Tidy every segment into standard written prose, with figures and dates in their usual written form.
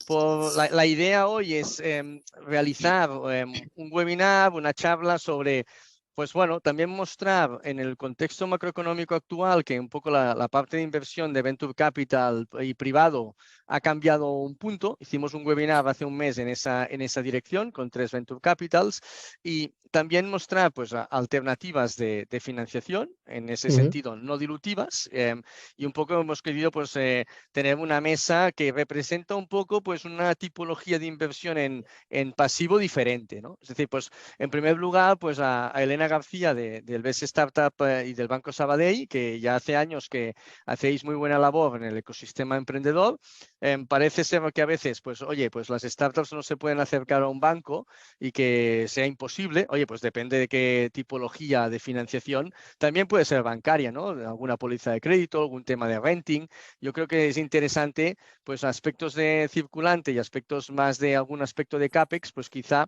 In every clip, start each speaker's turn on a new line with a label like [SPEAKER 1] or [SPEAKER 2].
[SPEAKER 1] la idea hoy es realizar un webinar, una charla sobre, pues bueno, también mostrar en el contexto macroeconómico actual que un poco la parte de inversión de Venture Capital y privado ha cambiado un punto. Hicimos un webinar hace un mes en esa dirección con 3 Venture Capitals y también mostrar pues, alternativas de financiación, en ese sentido no dilutivas, y un poco hemos querido pues, tener una mesa que representa un poco pues, una tipología de inversión en pasivo diferente, ¿no? Es decir, pues en primer lugar, pues a Elena García del BES Startup y del Banco Sabadell, que ya hace años que hacéis muy buena labor en el ecosistema emprendedor. Parece ser que a veces, pues, oye, pues las startups no se pueden acercar a un banco y que sea imposible. Oye, pues depende de qué tipología de financiación. También puede ser bancaria, ¿no? Alguna póliza de crédito, algún tema de renting. Yo creo que es interesante, pues, aspectos de circulante y aspectos más de algún aspecto de CAPEX, pues quizá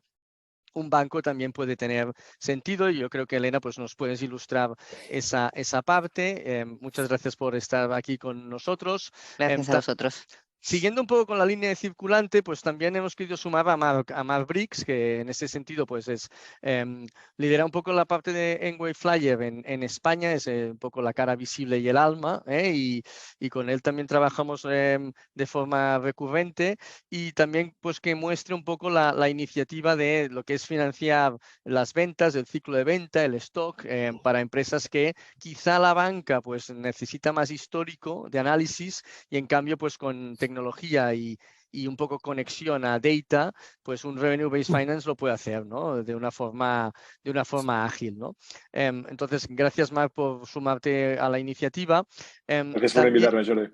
[SPEAKER 1] un banco también puede tener sentido y yo creo que Elena pues nos puedes ilustrar esa parte. Muchas gracias por estar aquí con nosotros.
[SPEAKER 2] Gracias a vosotros.
[SPEAKER 1] Siguiendo un poco con la línea de circulante, pues también hemos querido sumar a Mark Briggs, que en ese sentido pues lidera un poco la parte de Enway Flyer en España, es un poco la cara visible y el alma, y con él también trabajamos de forma recurrente y también pues que muestre un poco la iniciativa de lo que es financiar las ventas, el ciclo de venta, el stock, para empresas que quizá la banca pues necesita más histórico de análisis y en cambio pues con tecnología y un poco conexión a data, pues un revenue-based finance lo puede hacer, ¿no? De una forma ágil, ¿no? Entonces, gracias, Marc, por sumarte a la iniciativa.
[SPEAKER 3] Gracias por
[SPEAKER 1] También,
[SPEAKER 3] invitarme, Jordi.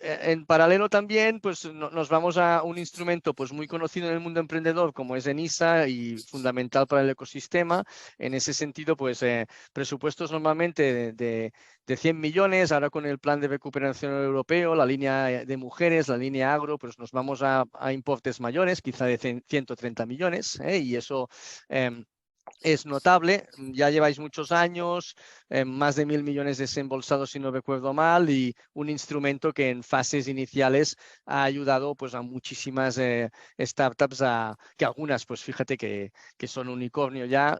[SPEAKER 1] en paralelo también, pues nos vamos a un instrumento pues muy conocido en el mundo emprendedor como es ENISA y fundamental para el ecosistema. En ese sentido, pues presupuestos normalmente de 100 millones, ahora con el plan de recuperación europeo, la línea de mujeres, la línea agro, pues nos vamos a importes mayores, quizá de 130 millones, y eso es notable. Ya lleváis muchos años, más de 1.000 millones desembolsados, si no recuerdo mal, y un instrumento que en fases iniciales ha ayudado pues, a muchísimas startups, que algunas, pues fíjate que son unicornio ya,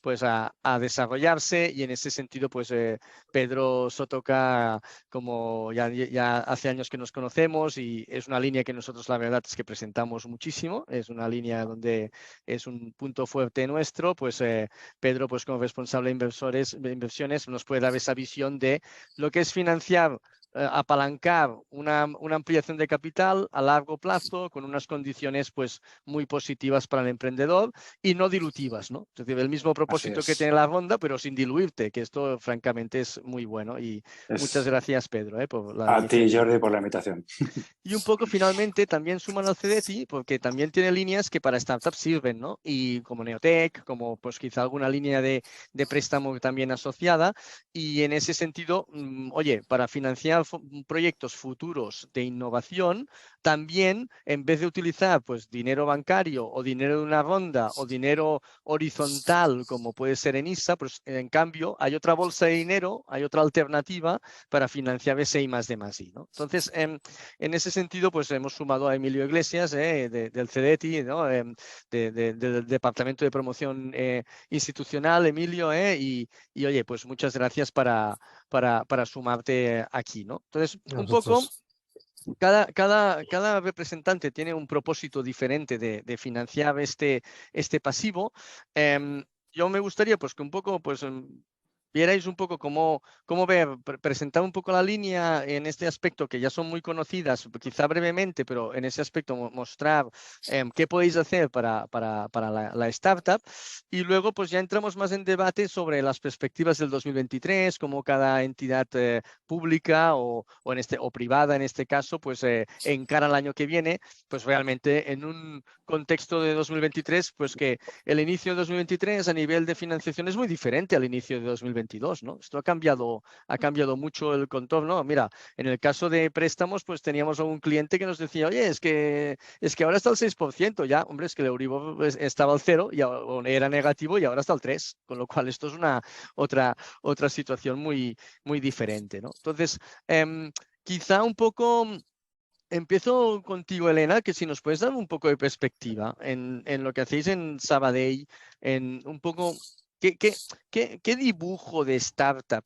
[SPEAKER 1] pues a desarrollarse. Y en ese sentido, pues Pedro Sotoca, como ya hace años que nos conocemos, y es una línea que nosotros la verdad es que presentamos muchísimo, es una línea donde es un punto fuerte nuestro, pues Pedro, pues como responsable de inversiones, nos puede dar esa visión de lo que es financiar, apalancar una ampliación de capital a largo plazo con unas condiciones pues muy positivas para el emprendedor y no dilutivas, ¿no? Es decir, el mismo propósito que tiene la ronda, pero sin diluirte, que esto francamente es muy bueno. Y muchas gracias, Pedro, por la
[SPEAKER 3] A ti,
[SPEAKER 1] iniciativa.
[SPEAKER 3] Jordi, por la invitación.
[SPEAKER 1] Y un poco finalmente también suman al CDTI porque también tiene líneas que para startups sirven, ¿no? Y como Neotech, como pues quizá alguna línea de préstamo también asociada. Y en ese sentido, oye, para financiar proyectos futuros de innovación, también en vez de utilizar pues dinero bancario o dinero de una ronda o dinero horizontal como puede ser en ISA, pues en cambio hay otra bolsa de dinero, hay otra alternativa para financiar ese I+D+I, ¿no? Entonces, en ese sentido, pues hemos sumado a Emilio Iglesias, del CDTI, ¿no? Del Departamento de Promoción Institucional, Emilio, y oye, pues muchas gracias para sumarte aquí, ¿no? Entonces, un poco cada representante tiene un propósito diferente de financiar este pasivo. Yo me gustaría pues que un poco pues vierais un poco cómo presentar un poco la línea en este aspecto que ya son muy conocidas, quizá brevemente, pero en ese aspecto mostrar qué podéis hacer para la startup. Y luego pues ya entramos más en debate sobre las perspectivas del 2023, cómo cada entidad pública o privada en este caso, pues encara el año que viene, pues realmente en un contexto de 2023, pues que el inicio de 2023 a nivel de financiación es muy diferente al inicio de 2022, ¿no? Esto ha cambiado mucho el contorno. Mira, en el caso de préstamos, pues teníamos a un cliente que nos decía, oye, es que ahora está el 6%, ya, hombre, es que el Euribor estaba al 0 y era negativo y ahora está al 3, con lo cual esto es otra situación muy, muy diferente, ¿no? Entonces, quizá un poco empiezo contigo, Elena, que si nos puedes dar un poco de perspectiva en lo que hacéis en Sabadell, en un poco qué dibujo de startup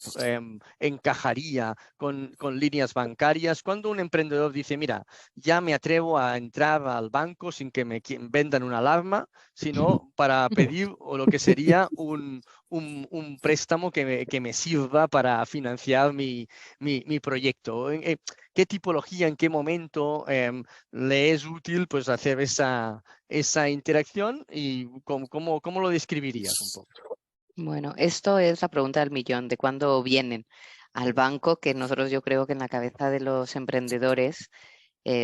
[SPEAKER 1] encajaría con líneas bancarias cuando un emprendedor dice, mira, ya me atrevo a entrar al banco sin que me vendan una alarma, sino para pedir o lo que sería un préstamo que me sirva para financiar mi proyecto. ¿Qué tipología, en qué momento le es útil pues hacer esa interacción y cómo lo describirías un poco?
[SPEAKER 2] Bueno, esto es la pregunta del millón, de cuándo vienen al banco, que nosotros yo creo que en la cabeza de los emprendedores,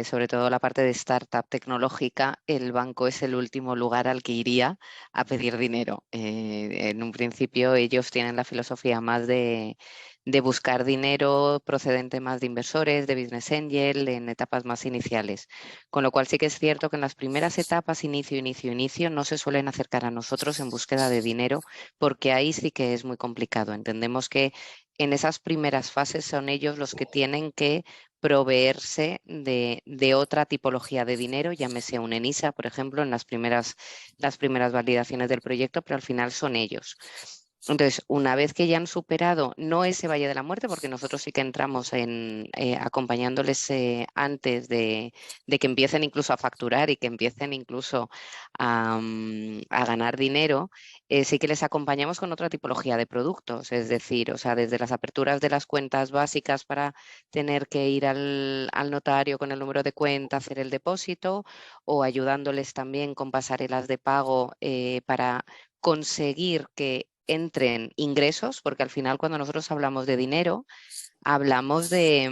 [SPEAKER 2] sobre todo la parte de startup tecnológica, el banco es el último lugar al que iría a pedir dinero. En un principio ellos tienen la filosofía más de buscar dinero procedente más de inversores, de business angel, en etapas más iniciales. Con lo cual sí que es cierto que en las primeras etapas, inicio, no se suelen acercar a nosotros en búsqueda de dinero, porque ahí sí que es muy complicado. Entendemos que en esas primeras fases son ellos los que tienen que proveerse de otra tipología de dinero, llámese un ENISA, por ejemplo, en las primeras validaciones del proyecto, pero al final son ellos. Entonces, una vez que ya han superado, no ese valle de la muerte, porque nosotros sí que entramos acompañándoles antes de que empiecen incluso a facturar y que empiecen incluso a ganar dinero, sí que les acompañamos con otra tipología de productos, es decir, o sea, desde las aperturas de las cuentas básicas para tener que ir al notario con el número de cuenta, hacer el depósito, o ayudándoles también con pasarelas de pago para conseguir que entren ingresos, porque al final cuando nosotros hablamos de dinero, hablamos de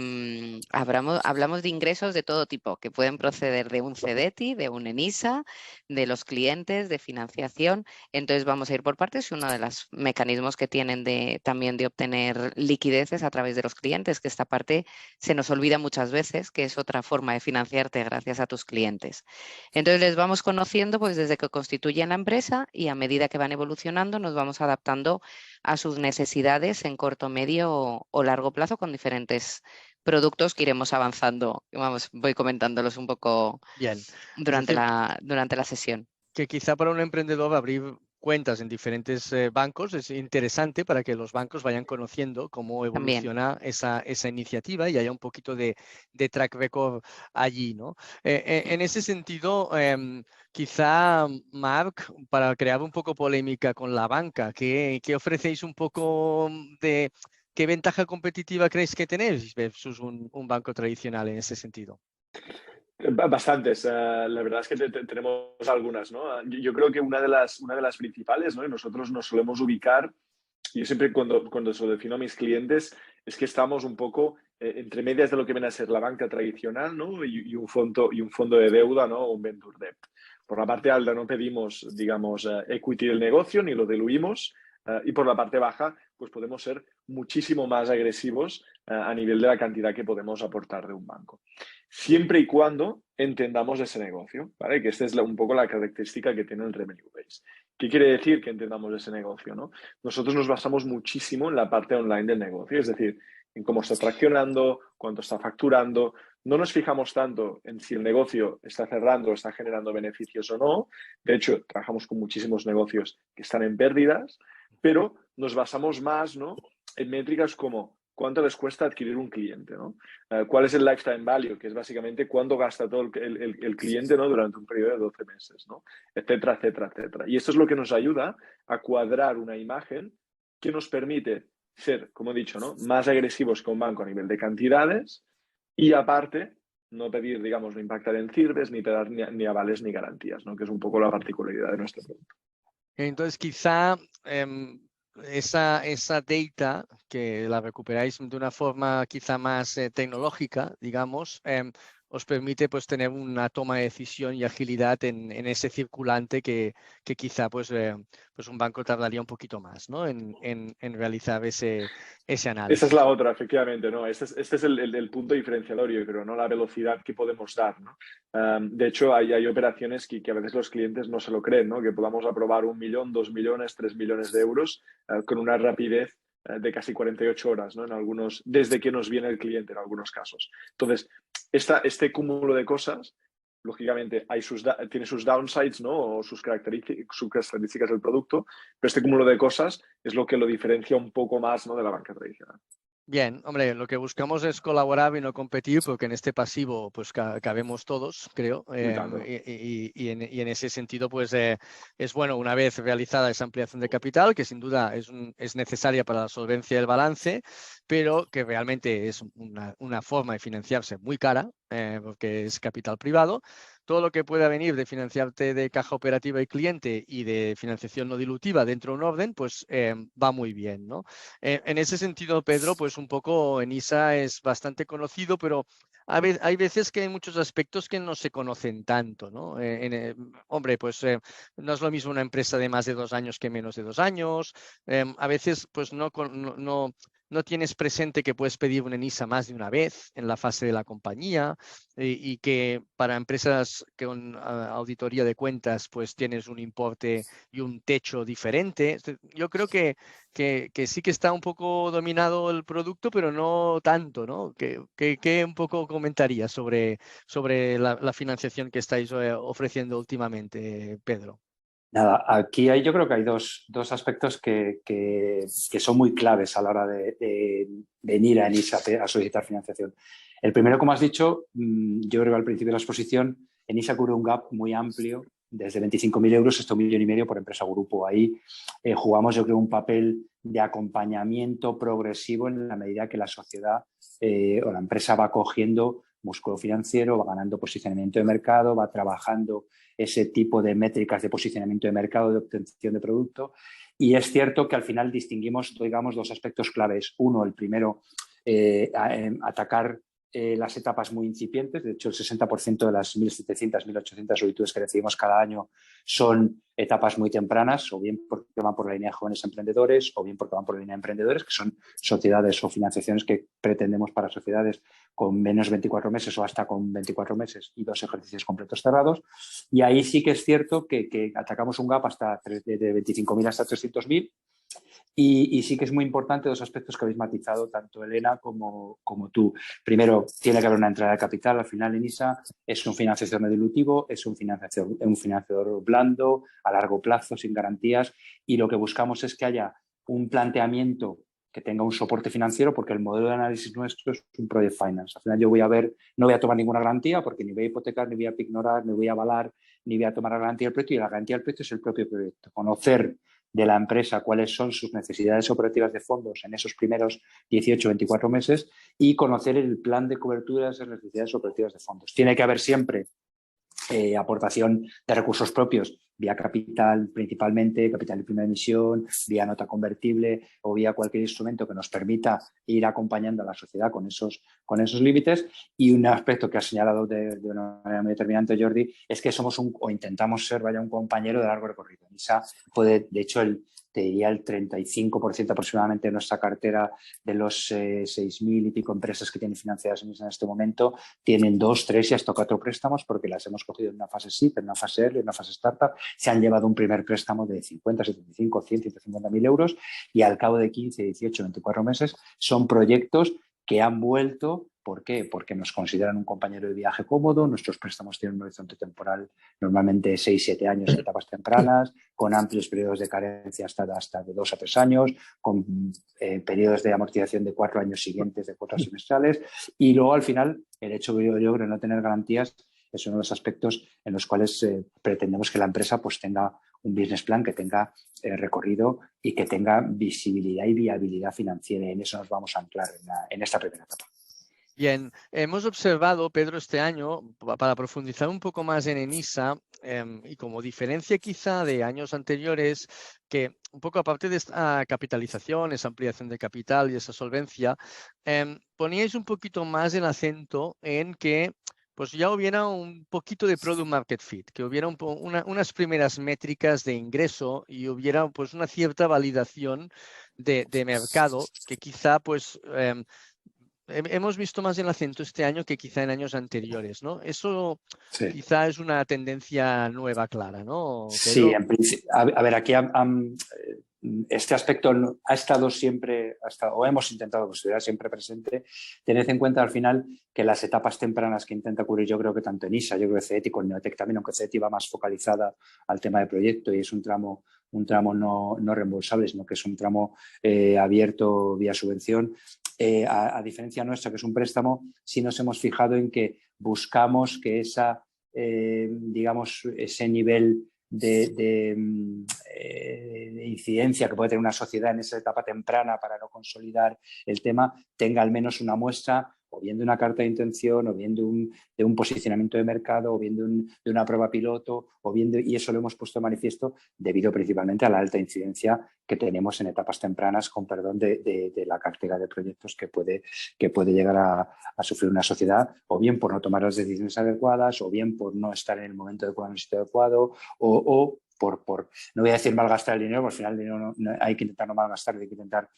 [SPEAKER 2] ingresos de todo tipo, que pueden proceder de un CEDETI, de un ENISA, de los clientes, de financiación. Entonces vamos a ir por partes y uno de los mecanismos que tienen también de obtener liquideces a través de los clientes, que esta parte se nos olvida muchas veces, que es otra forma de financiarte gracias a tus clientes. Entonces les vamos conociendo pues desde que constituyen la empresa y a medida que van evolucionando nos vamos adaptando a sus necesidades en corto, medio o largo plazo con diferentes productos que iremos avanzando. Vamos, voy comentándolos un poco
[SPEAKER 1] Bien, es
[SPEAKER 2] durante
[SPEAKER 1] decir,
[SPEAKER 2] la sesión.
[SPEAKER 1] que quizá para un emprendedor abrir cuentas en diferentes bancos es interesante para que los bancos vayan conociendo cómo
[SPEAKER 2] También.
[SPEAKER 1] evoluciona esa iniciativa y haya un poquito de track record allí, ¿no? En ese sentido, quizá, Marc, para crear un poco polémica con la banca, ¿qué ofrecéis un poco de... ¿Qué ventaja competitiva creéis que tenéis versus un banco tradicional en ese sentido?
[SPEAKER 3] Bastantes. La verdad es que tenemos algunas, ¿no? Yo creo que una de las principales, ¿no? Y nosotros nos solemos ubicar, y yo siempre cuando se lo defino a mis clientes, es que estamos un poco entre medias de lo que viene a ser la banca tradicional, ¿no? Y un fondo de deuda, ¿no? Un venture debt. Por la parte alta no pedimos, digamos, equity del negocio ni lo diluimos. Y por la parte baja, pues podemos ser muchísimo más agresivos a nivel de la cantidad que podemos aportar de un banco. Siempre y cuando entendamos ese negocio, ¿vale? Que esta es un poco la característica que tiene el revenue base. ¿Qué quiere decir que entendamos ese negocio, no? Nosotros nos basamos muchísimo en la parte online del negocio, es decir, en cómo está traccionando, cuánto está facturando. No nos fijamos tanto en si el negocio está cerrando o está generando beneficios o no. De hecho, trabajamos con muchísimos negocios que están en pérdidas, pero nos basamos más, ¿no? En métricas como cuánto les cuesta adquirir un cliente, ¿no? ¿Cuál es el lifetime value? Que es básicamente cuánto gasta todo el cliente, ¿no? Durante un periodo de 12 meses, ¿no? Etcétera, etcétera, etcétera. Y esto es lo que nos ayuda a cuadrar una imagen que nos permite ser, como he dicho, ¿no? Más agresivos que un banco a nivel de cantidades y aparte no pedir, digamos, no impactar en CIRBES, ni pedir ni avales ni garantías, ¿no? Que es un poco la particularidad de nuestro producto.
[SPEAKER 1] Entonces, quizá esa data que la recuperáis de una forma quizá más tecnológica, digamos, os permite pues tener una toma de decisión y agilidad en ese circulante que quizá pues un banco tardaría un poquito más, ¿no? En realizar ese
[SPEAKER 3] Esa es
[SPEAKER 1] análisis.
[SPEAKER 3] la otra, efectivamente, ¿no? Este es el punto diferenciador, yo creo, ¿no? La velocidad que podemos dar, ¿no? De hecho, hay operaciones que a veces los clientes no se lo creen, ¿no? Que podamos aprobar 1 millón, 2 millones, 3 millones de euros con una rapidez de casi 48 horas, ¿no? En algunos, desde que nos viene el cliente en algunos casos. Entonces, este cúmulo de cosas, lógicamente, tiene sus downsides, ¿no? O sus características del producto, pero este cúmulo de cosas es lo que lo diferencia un poco más, ¿no? De la banca tradicional.
[SPEAKER 1] Bien, hombre, lo que buscamos es colaborar y no competir, porque en este pasivo pues cabemos todos, creo, y en ese sentido pues es bueno, una vez realizada esa ampliación de capital, que sin duda es necesaria para la solvencia del balance, pero que realmente es una forma de financiarse muy cara, porque es capital privado. Todo lo que pueda venir de financiarte de caja operativa y cliente y de financiación no dilutiva dentro de un orden, pues va muy bien, ¿no? En ese sentido, Pedro, pues un poco Enisa es bastante conocido, pero hay veces que hay muchos aspectos que no se conocen tanto, ¿no? Hombre, pues no es lo mismo una empresa de más de 2 años que menos de 2 años. A veces, pues no tienes presente que puedes pedir una Enisa más de una vez en la fase de la compañía y que para empresas con auditoría de cuentas, pues tienes un importe y un techo diferente. Yo creo que sí que está un poco dominado el producto, pero no tanto, ¿no? ¿Qué un poco comentarías sobre la financiación que estáis ofreciendo últimamente, Pedro?
[SPEAKER 4] Nada, aquí yo creo que hay dos aspectos que son muy claves a la hora de venir a Enisa a solicitar financiación. El primero, como has dicho, yo creo que al principio de la exposición, Enisa cubre un gap muy amplio, desde 25.000 euros hasta 1,5 millones por empresa o grupo. Ahí jugamos, yo creo, un papel de acompañamiento progresivo en la medida que la sociedad o la empresa va cogiendo músculo financiero, va ganando posicionamiento de mercado, va trabajando ese tipo de métricas de posicionamiento de mercado, de obtención de producto. Y es cierto que al final distinguimos, digamos, dos aspectos claves. Uno, el primero, atacar las etapas muy incipientes. De hecho, el 60% de las 1.700, 1.800 solicitudes que recibimos cada año son etapas muy tempranas, o bien porque van por la línea de jóvenes emprendedores, o bien porque van por la línea de emprendedores, que son sociedades o financiaciones que pretendemos para sociedades con menos 24 meses o hasta con 24 meses y 2 ejercicios completos cerrados. Y ahí sí que es cierto que atacamos un gap hasta de 25.000 hasta 300.000. Y sí que es muy importante dos aspectos que habéis matizado tanto Elena como tú. Primero, tiene que haber una entrada de capital. Al final, Enisa es un financiador no dilutivo, es un financiador blando, a largo plazo, sin garantías. Y lo que buscamos es que haya un planteamiento que tenga un soporte financiero, porque el modelo de análisis nuestro es un project finance. Al final yo no voy a tomar ninguna garantía, porque ni voy a hipotecar, ni voy a ignorar, ni voy a avalar, ni voy a tomar la garantía del proyecto, y la garantía del proyecto es el propio proyecto. Conocer de la empresa cuáles son sus necesidades operativas de fondos en esos primeros 18 o 24 meses y conocer el plan de cobertura de esas necesidades operativas de fondos. Tiene que haber siempre aportación de recursos propios vía capital, principalmente capital de primera emisión, vía nota convertible o vía cualquier instrumento que nos permita ir acompañando a la sociedad con esos límites. Y un aspecto que ha señalado de una manera muy determinante Jordi es que somos o intentamos ser un compañero de largo recorrido. Enisa puede, de hecho, te diría el 35% aproximadamente de nuestra cartera de los 6.000 y pico empresas que tienen financiadas en este momento tienen 2, 3 y hasta 4 préstamos porque las hemos cogido en una fase SIP, en una fase early, en una fase startup. Se han llevado un primer préstamo de 50, 75, 100, 150.000 euros y al cabo de 15, 18, 24 meses son proyectos que han vuelto. ¿Por qué? Porque nos consideran un compañero de viaje cómodo, nuestros préstamos tienen un horizonte temporal normalmente 6-7 años en etapas tempranas, con amplios periodos de carencia hasta de 2 a 3 años, con periodos de amortización de 4 años siguientes de cuotas semestrales. Y luego, al final, el hecho de no tener garantías es uno de los aspectos en los cuales pretendemos que la empresa pues tenga un business plan que tenga recorrido y que tenga visibilidad y viabilidad financiera. Y en eso nos vamos a anclar en esta primera etapa.
[SPEAKER 1] Bien, hemos observado, Pedro, este año, para profundizar un poco más en Enisa, y como diferencia quizá de años anteriores, que un poco aparte de esta capitalización, esa ampliación de capital y esa solvencia, poníais un poquito más el acento en que pues ya hubiera un poquito de product market fit, que hubiera unas primeras métricas de ingreso y hubiera pues una cierta validación de mercado que quizá pues hemos visto más el acento este año que quizá en años anteriores, ¿no? Eso
[SPEAKER 4] Sí.
[SPEAKER 1] quizá es una tendencia nueva, clara, ¿no,
[SPEAKER 4] Sí,
[SPEAKER 1] Pedro?
[SPEAKER 4] en principio, a ver, aquí este aspecto ha estado siempre, o hemos intentado que estuviera siempre presente. Tened en cuenta al final que las etapas tempranas que intenta cubrir, yo creo que tanto en ISA, yo creo que CETI, con Neotec también, aunque CETI va más focalizada al tema de proyecto y es un tramo no reembolsable, sino que es un tramo abierto vía subvención. A diferencia nuestra, que es un préstamo, sí nos hemos fijado en que buscamos que digamos, ese nivel de incidencia que puede tener una sociedad en esa etapa temprana para no consolidar el tema, tenga al menos una muestra o bien de una carta de intención, o bien de un posicionamiento de mercado, o bien de una prueba piloto, o bien y eso lo hemos puesto de manifiesto debido principalmente a la alta incidencia que tenemos en etapas tempranas, con perdón, de la cartera de proyectos que puede llegar a sufrir una sociedad, o bien por no tomar las decisiones adecuadas, o bien por no estar en el momento adecuado, en el sitio adecuado, o no voy a decir malgastar el dinero, porque al final el dinero hay que intentar no malgastar, hay que intentar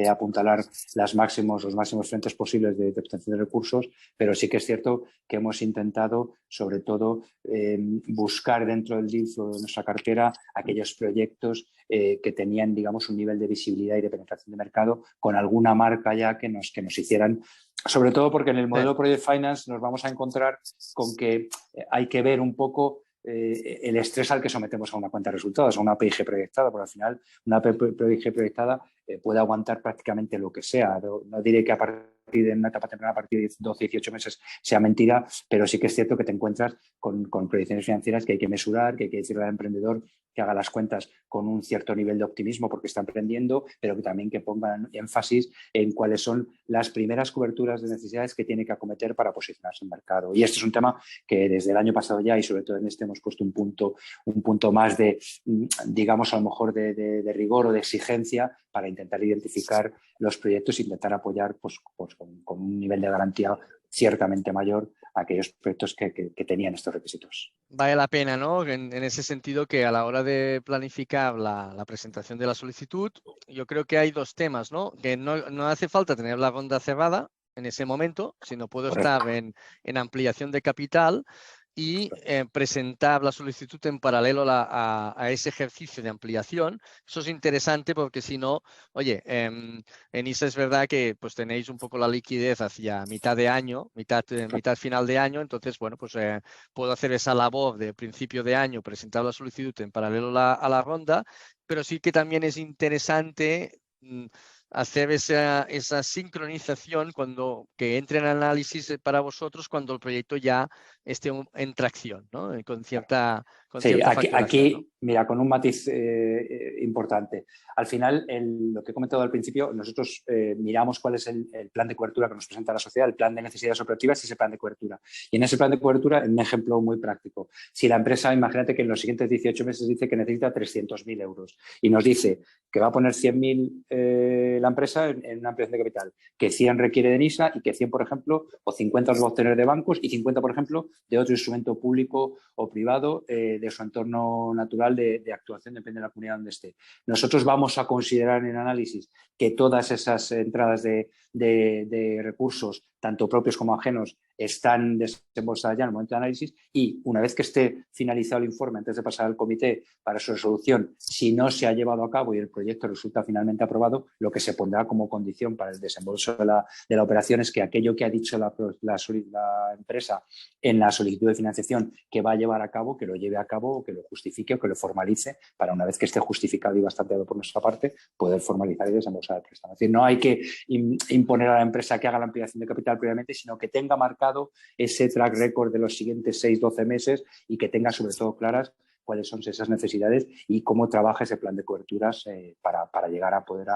[SPEAKER 4] apuntalar los máximos frentes posibles de obtención de recursos, pero sí que es cierto que hemos intentado, sobre todo, buscar dentro del deal flow de nuestra cartera aquellos proyectos que tenían, digamos, un nivel de visibilidad y de penetración de mercado con alguna marca ya que nos hicieran. Sobre todo porque en el modelo Project Finance nos vamos a encontrar con que hay que ver un poco el estrés al que sometemos a una cuenta de resultados, a una PIG proyectada, porque al final una PIG proyectada puede aguantar prácticamente lo que sea. No diré que a partir de una etapa temprana, a partir de 12, 18 meses sea mentira, pero sí que es cierto que te encuentras con proyecciones financieras que hay que mesurar, que hay que decirle al emprendedor que haga las cuentas con un cierto nivel de optimismo porque está emprendiendo, pero que también que pongan énfasis en cuáles son las primeras coberturas de necesidades que tiene que acometer para posicionarse en el mercado. Y este es un tema que desde el año pasado ya, y sobre todo en este, hemos puesto un punto más de, digamos, a lo mejor de rigor o de exigencia para intentar identificar los proyectos e intentar apoyar pues con un nivel de garantía ciertamente mayor a aquellos proyectos que tenían estos requisitos.
[SPEAKER 1] Vale la pena, ¿no? En ese sentido que a la hora de planificar la presentación de la solicitud, yo creo que hay dos temas, ¿no? Que no hace falta tener la ronda cerrada en ese momento, sino puedo estar en ampliación de capital y presentar la solicitud en paralelo a ese ejercicio de ampliación. Eso es interesante porque si no, oye, en ISA es verdad que pues tenéis un poco la liquidez hacia mitad de año, mitad final de año, entonces, bueno, pues puedo hacer esa labor de principio de año, presentar la solicitud en paralelo a la ronda, pero sí que también es interesante hacer esa sincronización que entre en análisis para vosotros cuando el proyecto ya esté en tracción, ¿no? Con cierta facturación,
[SPEAKER 4] aquí
[SPEAKER 1] ¿no?
[SPEAKER 4] mira, con un matiz importante. Al final, lo que he comentado al principio, nosotros miramos cuál es el plan de cobertura que nos presenta la sociedad, el plan de necesidades operativas y ese plan de cobertura. Y en ese plan de cobertura, un ejemplo muy práctico. Si la empresa, imagínate que en los siguientes 18 meses dice que necesita 300.000 euros y nos dice que va a poner 100.000 la empresa en una ampliación de capital, que 100 requiere de NISA y que 100, por ejemplo, o 50 los va a obtener de bancos y 50, por ejemplo, de otro instrumento público o privado de su entorno natural de actuación, depende de la comunidad donde esté. Nosotros vamos a considerar en análisis que todas esas entradas de recursos, tanto propios como ajenos, están desembolsadas ya en el momento de análisis y una vez que esté finalizado el informe, antes de pasar al comité para su resolución, si no se ha llevado a cabo y el proyecto resulta finalmente aprobado, lo que se pondrá como condición para el desembolso de la operación es que aquello que ha dicho la empresa en la solicitud de financiación que va a llevar a cabo, que lo lleve a cabo o que lo justifique o que lo formalice para una vez que esté justificado y bastanteado por nuestra parte, poder formalizar y desembolsar el préstamo. Es decir, no hay que imponer a la empresa que haga la ampliación de capital previamente, sino que tenga marcado ese track record de los siguientes 6-12 meses y que tenga sobre todo claras cuáles son esas necesidades y cómo trabaja ese plan de coberturas para llegar a poder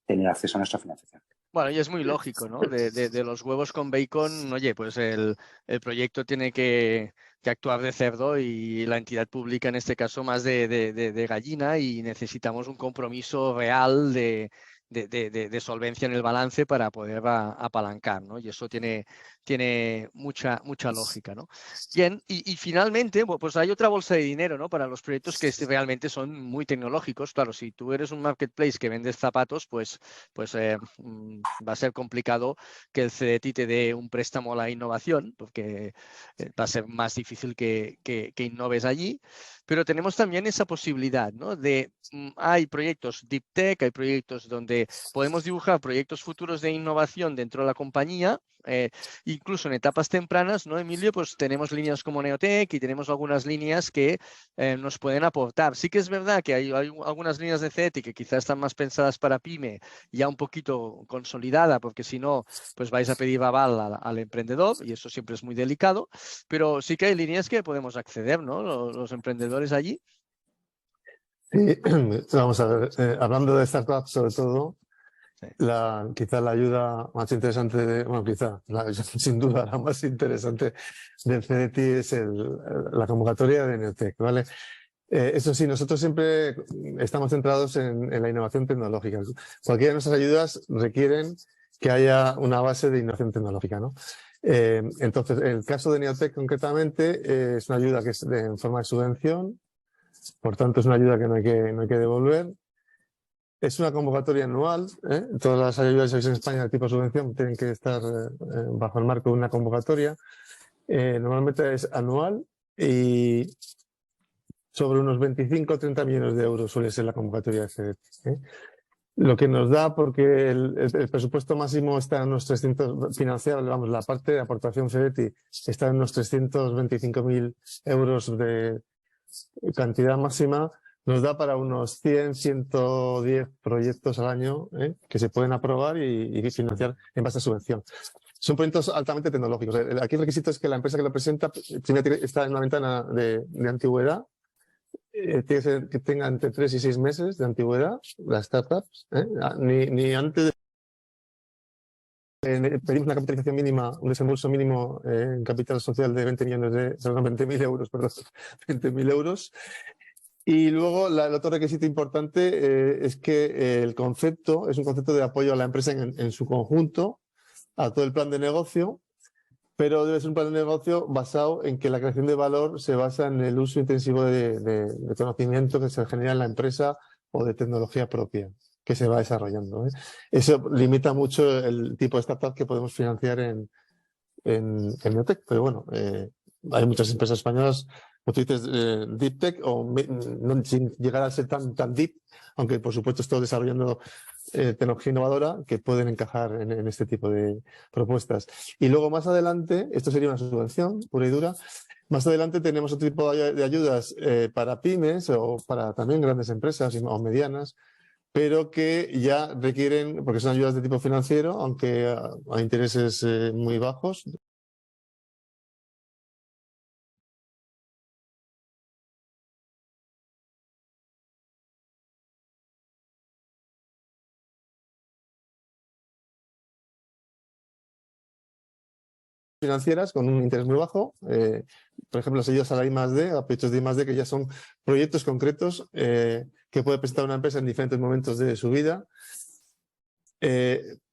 [SPEAKER 4] tener acceso a nuestra financiación.
[SPEAKER 1] Bueno, y es muy lógico, ¿no? De los huevos con bacon, oye, pues el proyecto tiene que actuar de cerdo y la entidad pública, en este caso, más de gallina, y necesitamos un compromiso real de de solvencia en el balance para poder apalancar, ¿no? Y eso tiene mucha lógica, ¿no? Bien, y finalmente, pues hay otra bolsa de dinero, ¿no? Para los proyectos que realmente son muy tecnológicos. Claro, si tú eres un marketplace que vendes zapatos, pues va a ser complicado que el CDT te dé un préstamo a la innovación, porque va a ser más difícil que innoves allí. Pero tenemos también esa posibilidad, ¿no? Hay proyectos deep tech, hay proyectos donde podemos dibujar proyectos futuros de innovación dentro de la compañía, incluso en etapas tempranas, ¿no, Emilio? Pues tenemos líneas como Neotech y tenemos algunas líneas que nos pueden aportar. Sí que es verdad que hay algunas líneas de CETI que quizás están más pensadas para PYME, ya un poquito consolidada, porque si no, pues vais a pedir aval al emprendedor y eso siempre es muy delicado, pero sí que hay líneas que podemos acceder, ¿no? Los emprendedores allí.
[SPEAKER 5] Sí, vamos a ver, hablando de startups sobre todo,
[SPEAKER 1] Sí.
[SPEAKER 5] quizá la ayuda más interesante, sin duda la más interesante del CDT es la convocatoria de Neotech, ¿vale? Eso sí, nosotros siempre estamos centrados en la innovación tecnológica. Cualquiera de nuestras ayudas requieren que haya una base de innovación tecnológica, ¿no? Entonces, el caso de Neotech concretamente es una ayuda que es en forma de subvención, por tanto es una ayuda que no hay que devolver. Es una convocatoria anual, ¿eh? Todas las ayudas en España de tipo subvención tienen que estar bajo el marco de una convocatoria. Normalmente es anual y sobre unos 25 o 30 millones de euros suele ser la convocatoria de CDT, ¿eh? Lo que nos da, porque el presupuesto máximo está en unos 300, financiable, vamos, la parte de aportación CDT está en unos 325.000 euros de cantidad máxima, nos da para unos 100, 110 proyectos al año, ¿eh? Que se pueden aprobar y financiar en base a subvención. Son proyectos altamente tecnológicos. Aquí el requisito es que la empresa que lo presenta primero está en una ventana de antigüedad, tiene que ser que tenga entre 3 y 6 meses de antigüedad, las startups, ¿eh? Ni antes de pedimos una capitalización mínima, un desembolso mínimo en capital social de 20.000 euros, perdón, 20.000 euros. Y luego el otro requisito importante es que el concepto es un concepto de apoyo a la empresa en su conjunto, a todo el plan de negocio, pero debe ser un plan de negocio basado en que la creación de valor se basa en el uso intensivo de conocimiento que se genera en la empresa o de tecnología propia que se va desarrollando, ¿eh? Eso limita mucho el tipo de startup que podemos financiar en Neotech, pero bueno, hay muchas empresas españolas, como tú dices, deep tech, no, sin llegar a ser tan deep, aunque por supuesto estoy desarrollando tecnología innovadora que pueden encajar en este tipo de propuestas. Y luego más adelante, esto sería una subvención pura y dura, más adelante tenemos otro tipo de ayudas para pymes o para también grandes empresas o medianas, pero que ya requieren, porque son ayudas de tipo financiero, aunque a intereses muy bajos. Financieras con un interés muy bajo, por ejemplo las ayudas a la I+D, a proyectos de I+D, que ya son proyectos concretos que puede presentar una empresa en diferentes momentos de su vida.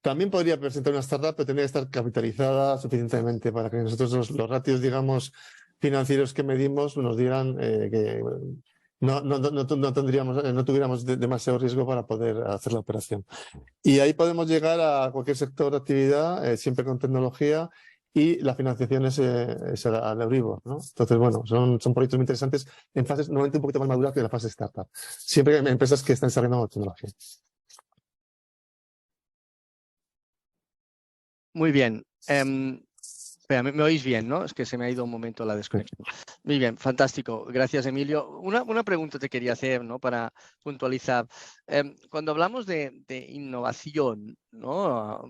[SPEAKER 5] También podría presentar una startup, pero tendría que estar capitalizada suficientemente para que nosotros los ratios, digamos, financieros que medimos nos dieran que no tuviéramos demasiado riesgo para poder hacer la operación. Y ahí podemos llegar a cualquier sector de actividad, siempre con tecnología, y la financiación es al Euribor, ¿no? Entonces, bueno, son proyectos muy interesantes en fases normalmente un poquito más maduras que la fase startup. Siempre hay empresas que están desarrollando tecnología.
[SPEAKER 1] Muy bien. Espera, ¿me oís bien, no? Es que se me ha ido un momento la desconexión. Muy bien, fantástico. Gracias, Emilio. Una pregunta te quería hacer, ¿no? Para puntualizar. Cuando hablamos de innovación, ¿no?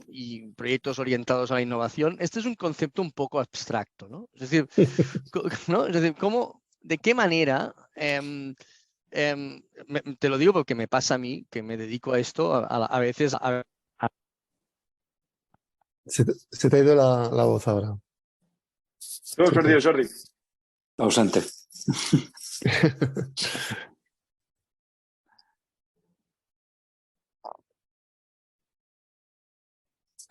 [SPEAKER 1] Y proyectos orientados a la innovación, este es un concepto un poco abstracto, ¿no? Es decir, ¿no? Es decir, ¿de qué manera? Te lo digo porque me pasa a mí, que me dedico a esto, a veces...
[SPEAKER 5] Se te ha ido la voz ahora.
[SPEAKER 3] No, perdido, sorry.
[SPEAKER 4] Ausente.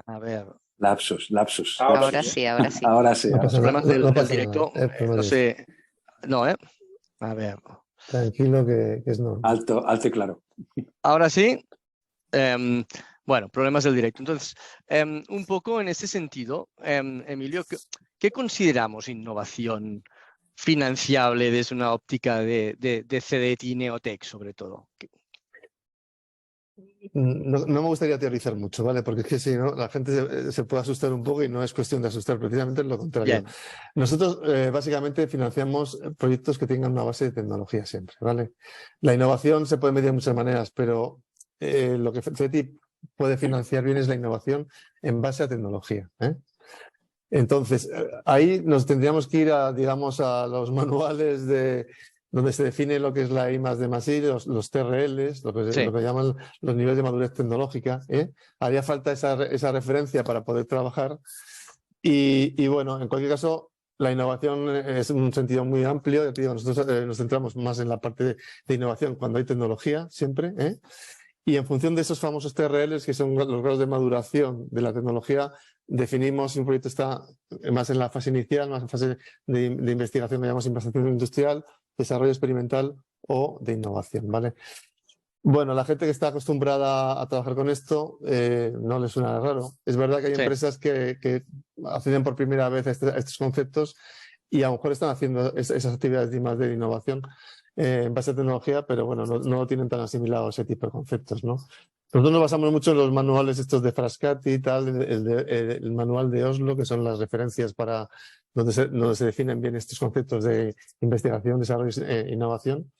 [SPEAKER 1] A ver.
[SPEAKER 4] Lapsus.
[SPEAKER 2] Ahora sí, ahora sí.
[SPEAKER 4] Ahora sí.
[SPEAKER 5] No
[SPEAKER 4] ahora
[SPEAKER 5] pasa
[SPEAKER 4] sí.
[SPEAKER 5] nada,
[SPEAKER 1] Problemas del
[SPEAKER 5] no pasa
[SPEAKER 1] directo,
[SPEAKER 5] nada.
[SPEAKER 1] no sé. No, ¿eh? A ver.
[SPEAKER 5] Tranquilo que es normal.
[SPEAKER 4] Alto y claro.
[SPEAKER 1] Ahora sí. Bueno, problemas del directo. Entonces, un poco en ese sentido, Emilio, ¿qué consideramos innovación financiable desde una óptica de CDT y Neotech, sobre todo?
[SPEAKER 5] No me gustaría teorizar mucho, ¿vale? Porque es que si no, la gente se puede asustar un poco y no es cuestión de asustar, precisamente es lo contrario.
[SPEAKER 1] Bien.
[SPEAKER 5] Nosotros básicamente financiamos proyectos que tengan una base de tecnología siempre, ¿vale? La innovación se puede medir de muchas maneras, pero lo que CETI puede financiar bien es la innovación en base a tecnología, ¿eh? Entonces, ahí nos tendríamos que ir a, digamos, a los manuales de donde se define lo que es la I+D+I, los TRLs, lo que llaman los niveles de madurez tecnológica, ¿eh? Haría falta esa referencia para poder trabajar. Y bueno, en cualquier caso, la innovación es un sentido muy amplio. Ya te digo, nosotros nos centramos más en la parte de innovación cuando hay tecnología, siempre, ¿eh? Y en función de esos famosos TRLs, que son los grados de maduración de la tecnología, definimos si un proyecto está más en la fase inicial, más en fase de investigación, que llamamos investigación industrial, desarrollo experimental o de innovación, ¿vale? Bueno, la gente que está acostumbrada a trabajar con esto no le suena raro. Es verdad que hay empresas que acceden por primera vez a estos conceptos y a lo mejor están haciendo esas actividades de I+D de innovación en base a tecnología, pero bueno, no lo tienen tan asimilado ese tipo de conceptos, ¿no? Nosotros nos basamos mucho en los manuales estos de Frascati y tal, el manual de Oslo, que son las referencias para donde se definen bien estos conceptos de investigación, desarrollo e innovación.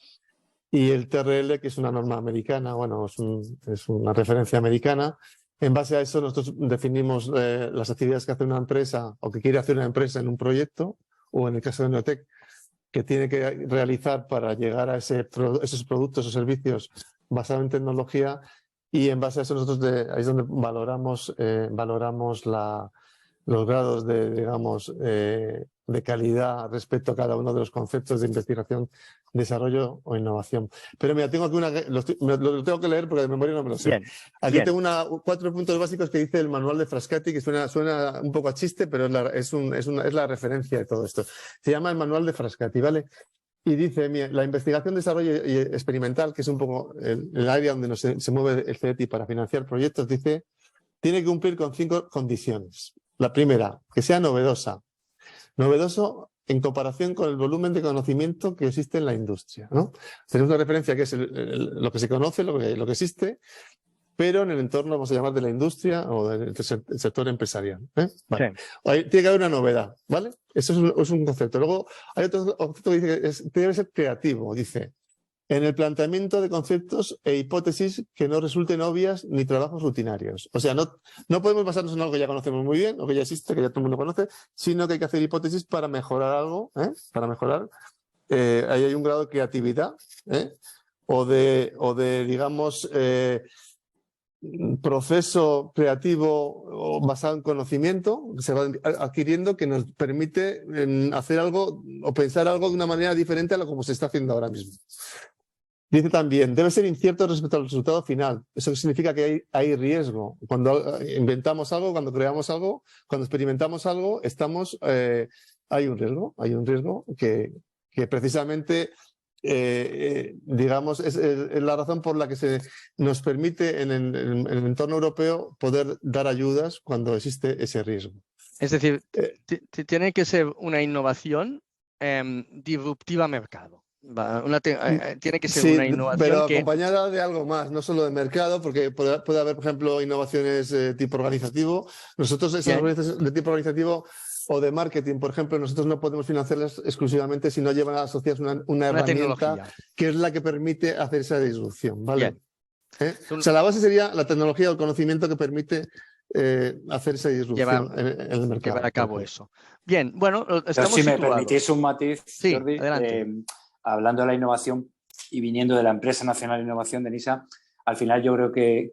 [SPEAKER 5] Y el TRL, que es una norma americana, bueno, es una referencia americana. En base a eso nosotros definimos las actividades que hace una empresa o que quiere hacer una empresa en un proyecto, o en el caso de Neotech, que tiene que realizar para llegar a esos productos o servicios basados en tecnología, y en base a eso nosotros ahí es donde valoramos los grados de, digamos, de calidad respecto a cada uno de los conceptos de investigación, desarrollo o innovación. Pero mira, tengo aquí lo tengo que leer porque de memoria no me lo sé.
[SPEAKER 1] Bien,
[SPEAKER 5] aquí
[SPEAKER 1] bien.
[SPEAKER 5] tengo 4 puntos básicos que dice el manual de Frascati, que suena un poco a chiste, pero es la referencia de todo esto. Se llama el manual de Frascati, ¿vale? Y dice, mira, la investigación, desarrollo y experimental, que es un poco el área donde se mueve el CETI para financiar proyectos, dice, tiene que cumplir con 5 condiciones. La primera, que sea novedosa. Novedoso en comparación con el volumen de conocimiento que existe en la industria, ¿no? Tenemos una referencia que es lo que se conoce, lo que existe, pero en el entorno, vamos a llamar, de la industria o del sector empresarial, ¿eh? Vale. Tiene que haber una novedad, ¿vale? Eso es un concepto. Luego hay otro concepto que dice que debe ser creativo, dice, en el planteamiento de conceptos e hipótesis que no resulten obvias ni trabajos rutinarios. O sea, no podemos basarnos en algo que ya conocemos muy bien o que ya existe, que ya todo el mundo conoce, sino que hay que hacer hipótesis para mejorar algo, ¿eh? Para mejorar. Ahí hay un grado de creatividad, ¿eh? o de digamos, proceso creativo basado en conocimiento que se va adquiriendo, que nos permite hacer algo o pensar algo de una manera diferente a lo como se está haciendo ahora mismo. Dice también, debe ser incierto respecto al resultado final. Eso significa que hay riesgo. Cuando inventamos algo, cuando creamos algo, cuando experimentamos algo, hay un riesgo que precisamente, digamos, es la razón por la que se nos permite en el entorno europeo poder dar ayudas cuando existe ese riesgo.
[SPEAKER 1] Es decir, tiene que ser una innovación disruptiva a mercado. Tiene que ser una innovación
[SPEAKER 5] pero acompañada de algo más, no solo de mercado, porque puede haber, por ejemplo, innovaciones tipo organizativo. Nosotros esas organizaciones de tipo organizativo o de marketing, por ejemplo, nosotros no podemos financiarlas exclusivamente si no llevan asociadas una herramienta que es la que permite hacer esa disrupción, ¿vale? O sea, la base sería la tecnología o el conocimiento que permite hacer esa disrupción en el mercado.
[SPEAKER 1] Llevar a cabo eso. Bien, bueno, estamos
[SPEAKER 4] si
[SPEAKER 1] situados.
[SPEAKER 4] me permitís un matiz,
[SPEAKER 1] sí,
[SPEAKER 4] Jordi,
[SPEAKER 1] adelante.
[SPEAKER 4] Hablando de la innovación y viniendo de la Empresa Nacional de Innovación de NISA, al final yo creo que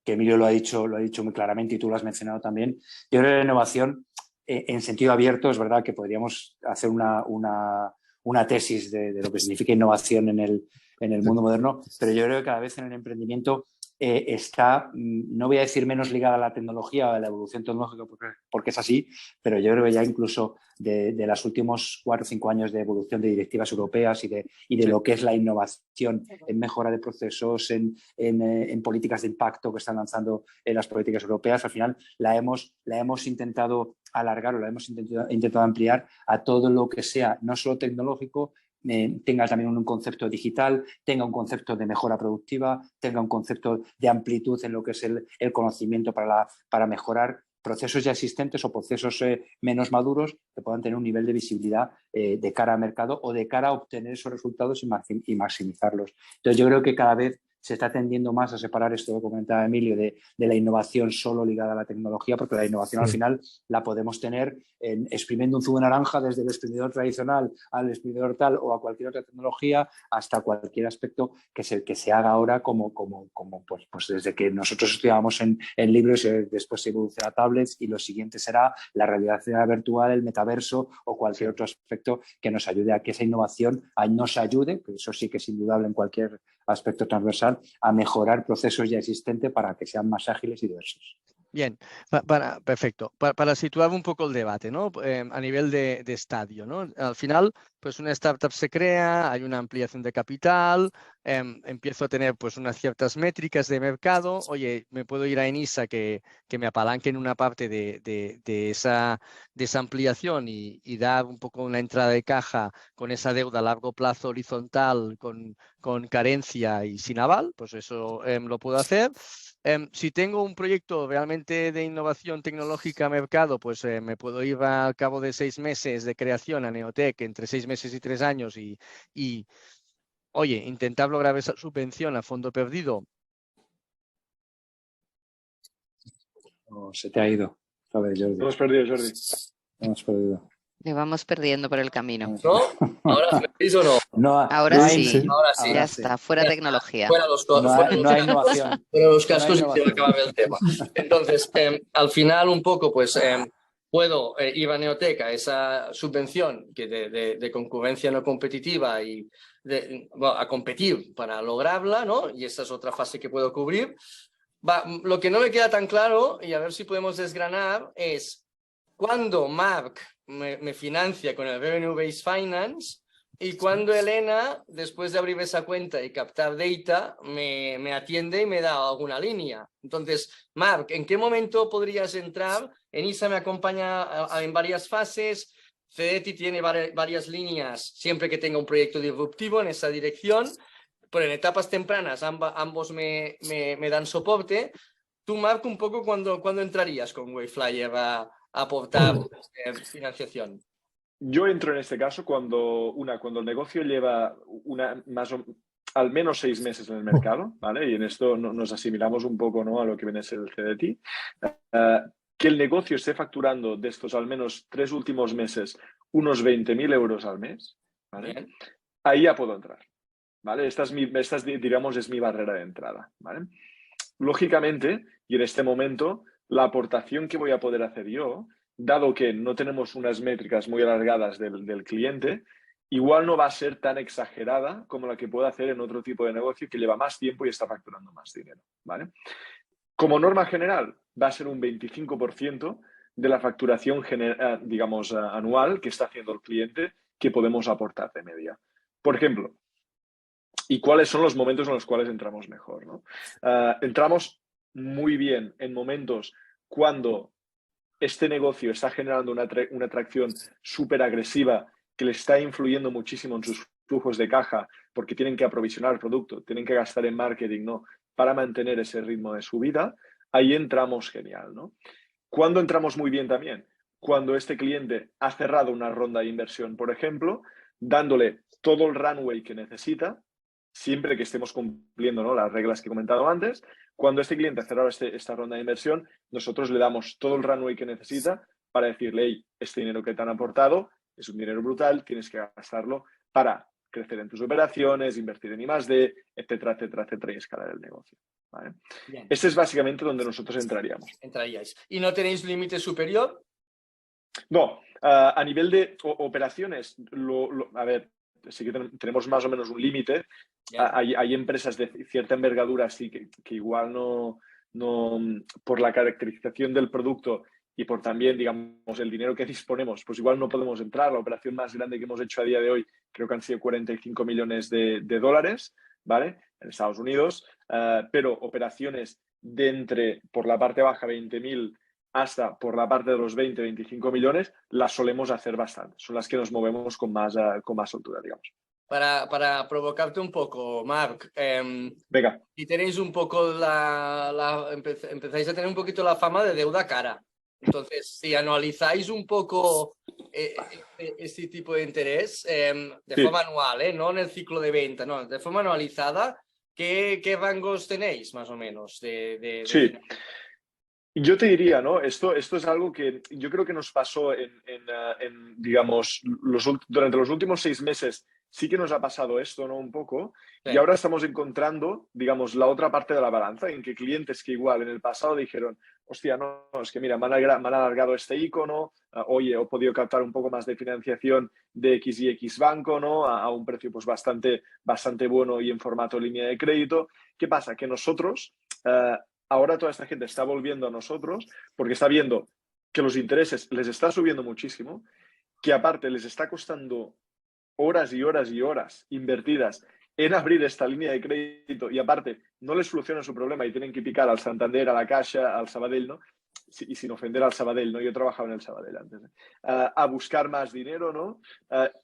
[SPEAKER 4] Emilio lo ha dicho muy claramente y tú lo has mencionado también. Yo creo que la innovación en sentido abierto, es verdad que podríamos hacer una tesis de lo que significa innovación en el mundo moderno, pero yo creo que cada vez en el emprendimiento está, no voy a decir menos ligada a la tecnología o a la evolución tecnológica porque es así, pero yo creo que ya incluso de los últimos 4 o 5 años de evolución de directivas europeas y de lo que es la innovación en mejora de procesos, en políticas de impacto que están lanzando las políticas europeas, al final la hemos intentado alargar o la hemos intentado ampliar a todo lo que sea no solo tecnológico, tenga también un concepto digital, tenga un concepto de mejora productiva, tenga un concepto de amplitud en lo que es el conocimiento para mejorar procesos ya existentes o procesos menos maduros que puedan tener un nivel de visibilidad de cara al mercado o de cara a obtener esos resultados y maximizarlos. Entonces yo creo que cada vez se está tendiendo más a separar esto que comentaba Emilio de la innovación solo ligada a la tecnología, porque la innovación al final la podemos tener exprimiendo un zumo de naranja desde el exprimidor tradicional al exprimidor tal o a cualquier otra tecnología hasta cualquier aspecto que se haga ahora como pues desde que nosotros estudiábamos en libros, después se evoluciona a tablets y lo siguiente será la realidad virtual, el metaverso o cualquier otro aspecto que nos ayude a que esa innovación nos ayude, que eso sí que es indudable en cualquier aspecto transversal, a mejorar procesos ya existentes para que sean más ágiles y diversos.
[SPEAKER 1] Bien, perfecto. Para situar un poco el debate, ¿no? A nivel de estadio, ¿no? Al final, pues una startup se crea, hay una ampliación de capital, empiezo a tener pues unas ciertas métricas de mercado. Oye, me puedo ir a Enisa que me apalanquen una parte de esa ampliación y dar un poco una entrada de caja con esa deuda a largo plazo horizontal, con carencia y sin aval, pues eso lo puedo hacer. Si tengo un proyecto realmente de innovación tecnológica a mercado, pues me puedo ir al cabo de 6 meses de creación a Neotec, entre 6 meses y 3 años, y oye, intentar lograr esa subvención a fondo perdido.
[SPEAKER 4] Oh, se te ha ido. A ver, Jordi.
[SPEAKER 3] Hemos perdido, Jordi.
[SPEAKER 4] Hemos perdido.
[SPEAKER 2] Le vamos perdiendo por el camino.
[SPEAKER 6] ¿No? ¿Ahora me veis o no?
[SPEAKER 2] Ahora sí.
[SPEAKER 6] Ahora sí.
[SPEAKER 2] Ya está, fuera tecnología.
[SPEAKER 6] Fuera los
[SPEAKER 4] innovación.
[SPEAKER 6] Fuera los cascos y se va a acabar el tema. Entonces, al final un poco, pues puedo ir a Neoteca, esa subvención que de concurrencia no competitiva y a competir para lograrla, ¿no? Y esa es otra fase que puedo cubrir. Lo que no me queda tan claro, y a ver si podemos desgranar, es cuándo Marc me financia con el Revenue Based Finance y cuando Elena, después de abrir esa cuenta y captar data, me atiende y me da alguna línea. Entonces, Marc, ¿en qué momento podrías entrar? Enisa me acompaña en varias fases, Cedeti tiene varias líneas siempre que tenga un proyecto disruptivo en esa dirección, pero en etapas tempranas ambos me dan soporte. Tú, Marc, un poco ¿cuándo entrarías con Wayflyer a aportar financiación?
[SPEAKER 3] Yo entro en este caso cuando el negocio lleva al menos 6 meses en el mercado, ¿vale? Y en esto nos asimilamos un poco, ¿no?, a lo que viene a ser el CDT. Que el negocio esté facturando de estos al menos 3 últimos meses unos 20.000 euros al mes, ¿vale? Bien. Ahí ya puedo entrar, ¿vale? Esta digamos, es mi barrera de entrada, ¿vale? Lógicamente, y en este momento, la aportación que voy a poder hacer yo, dado que no tenemos unas métricas muy alargadas del cliente, igual no va a ser tan exagerada como la que puedo hacer en otro tipo de negocio que lleva más tiempo y está facturando más dinero, ¿vale? Como norma general, va a ser un 25% de la facturación digamos, anual que está haciendo el cliente que podemos aportar de media. Por ejemplo, ¿y cuáles son los momentos en los cuales entramos mejor, ¿no? Entramos muy bien en momentos cuando este negocio está generando una atracción súper agresiva que le está influyendo muchísimo en sus flujos de caja porque tienen que aprovisionar el producto, tienen que gastar en marketing, ¿no?, para mantener ese ritmo de subida. Ahí entramos genial, ¿no? ¿Cuándo entramos muy bien también? Cuando este cliente ha cerrado una ronda de inversión, por ejemplo, dándole todo el runway que necesita, siempre que estemos cumpliendo, ¿no?, las reglas que he comentado antes. Cuando este cliente ha cerrado esta ronda de inversión, nosotros le damos todo el runway que necesita para decirle, hey, este dinero que te han aportado es un dinero brutal, tienes que gastarlo para crecer en tus operaciones, invertir en I+D, etcétera, etcétera, etcétera, y escalar el negocio, ¿vale? Este es básicamente donde nosotros entraríamos.
[SPEAKER 6] Entraríais. ¿Y no tenéis límite superior?
[SPEAKER 3] No, a nivel de operaciones, a ver, sí que tenemos más o menos un límite.
[SPEAKER 6] Ya.
[SPEAKER 3] Hay empresas de cierta envergadura sí que igual no, por la caracterización del producto y por también, digamos, el dinero que disponemos, pues igual no podemos entrar. La operación más grande que hemos hecho a día de hoy creo que han sido 45 millones de dólares, ¿vale? En Estados Unidos, pero operaciones de entre, por la parte baja, 20.000 hasta por la parte de los 20-25 millones, las solemos hacer bastante. Son las que nos movemos con más soltura, digamos.
[SPEAKER 6] Para provocarte un poco, Marc,
[SPEAKER 3] Venga.
[SPEAKER 6] y tenéis un poco empezáis a tener un poquito la fama de deuda cara. Entonces, si analizáis un poco este tipo de interés de forma anual, no en el ciclo de venta, no, de forma anualizada, ¿qué rangos tenéis más o menos?
[SPEAKER 3] Sí. Yo te diría, ¿no? Esto es algo que yo creo que nos pasó digamos, durante los últimos 6 meses. Sí que nos ha pasado esto, ¿no? Un poco. Sí. Y ahora estamos encontrando, digamos, la otra parte de la balanza, en que clientes que igual en el pasado dijeron, hostia, no, es que mira, me han alargado este icono, oye, he podido captar un poco más de financiación de X y X banco, ¿no? A un precio pues bastante bueno y en formato línea de crédito. ¿Qué pasa? Que nosotros, ahora toda esta gente está volviendo a nosotros porque está viendo que los intereses les está subiendo muchísimo, que aparte les está costando horas y horas y horas invertidas en abrir esta línea de crédito y aparte no les soluciona su problema y tienen que picar al Santander, a la Caixa, al Sabadell, ¿no? Y sin ofender al Sabadell, ¿no? Yo trabajaba en el Sabadell antes, a buscar más dinero, ¿no?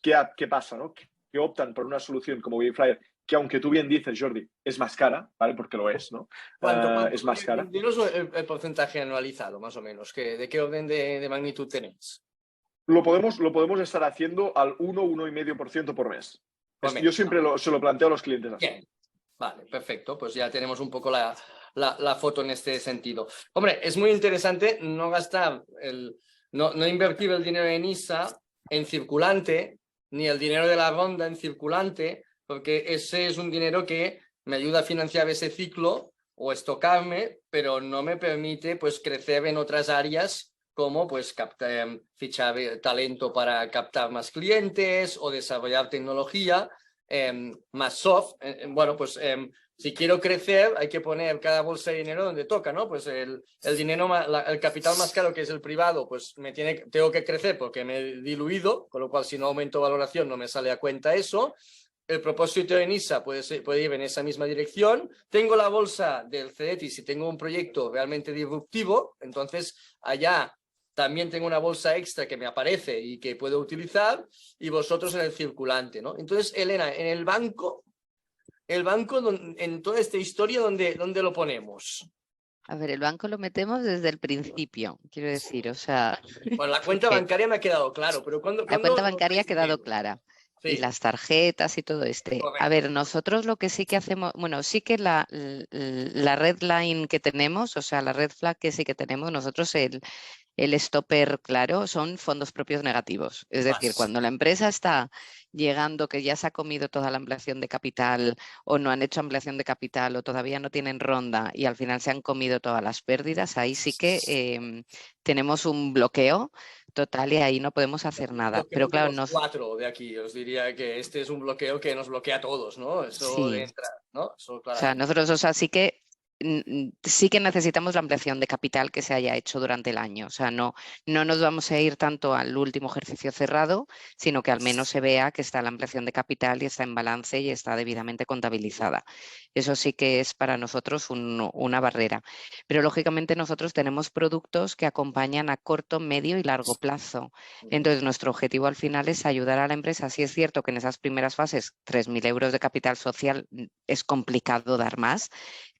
[SPEAKER 3] ¿Qué pasa, no? Que optan por una solución como Waveflyer, que aunque tú bien dices, Jordi, es más cara, ¿vale? Porque lo es, ¿no?
[SPEAKER 6] ¿Cuánto
[SPEAKER 3] es más cara.
[SPEAKER 6] Dinos el porcentaje anualizado, más o menos. ¿De qué orden de magnitud tenéis?
[SPEAKER 3] Lo podemos estar haciendo al 1-1,5% por mes. Yo siempre se lo planteo a los clientes así.
[SPEAKER 6] Bien. Vale, perfecto. Pues ya tenemos un poco la foto en este sentido. Hombre, es muy interesante no gastar, no invertir el dinero en ISA en circulante, ni el dinero de la ronda en circulante, porque ese es un dinero que me ayuda a financiar ese ciclo o estocarme, pero no me permite pues crecer en otras áreas como pues fichar talento para captar más clientes o desarrollar tecnología más soft. Bueno, pues si quiero crecer hay que poner cada bolsa de dinero donde toca, ¿no? Pues el dinero, el capital más caro, que es el privado, pues tengo que crecer porque me he diluido, con lo cual si no aumento valoración no me sale a cuenta eso. El propósito de NISA puede ir en esa misma dirección. Tengo la bolsa del CDT si tengo un proyecto realmente disruptivo, entonces allá también tengo una bolsa extra que me aparece y que puedo utilizar, y vosotros en el circulante, ¿no? Entonces, Elena, en el banco, en toda esta historia, ¿dónde lo ponemos?
[SPEAKER 2] A ver, el banco lo metemos desde el principio, quiero decir, o sea...
[SPEAKER 6] Bueno, la cuenta bancaria me ha quedado claro, pero ¿cuándo
[SPEAKER 2] la cuenta bancaria ha quedado clara. Sí. Y las tarjetas y todo este. Correcto. A ver, nosotros lo que sí que hacemos, bueno, sí que la red line que tenemos, o sea, la red flag que sí que tenemos, nosotros el stopper, claro, son fondos propios negativos. Es decir, cuando la empresa está llegando, que ya se ha comido toda la ampliación de capital o no han hecho ampliación de capital o todavía no tienen ronda y al final se han comido todas las pérdidas, ahí sí que tenemos un bloqueo total y ahí no podemos hacer nada. Pero claro,
[SPEAKER 6] los 4 de aquí, os diría que este es un bloqueo que nos bloquea a todos, ¿no? Eso
[SPEAKER 2] sí.
[SPEAKER 6] entra, ¿no? Eso,
[SPEAKER 2] o sea, nosotros, o sea, sí que necesitamos la ampliación de capital que se haya hecho durante el año. O sea, no nos vamos a ir tanto al último ejercicio cerrado, sino que al menos se vea que está la ampliación de capital y está en balance y está debidamente contabilizada. Eso sí que es para nosotros una barrera. Pero lógicamente nosotros tenemos productos que acompañan a corto, medio y largo plazo. Entonces, nuestro objetivo al final es ayudar a la empresa. Sí es cierto que en esas primeras fases 3.000 euros de capital social es complicado dar más,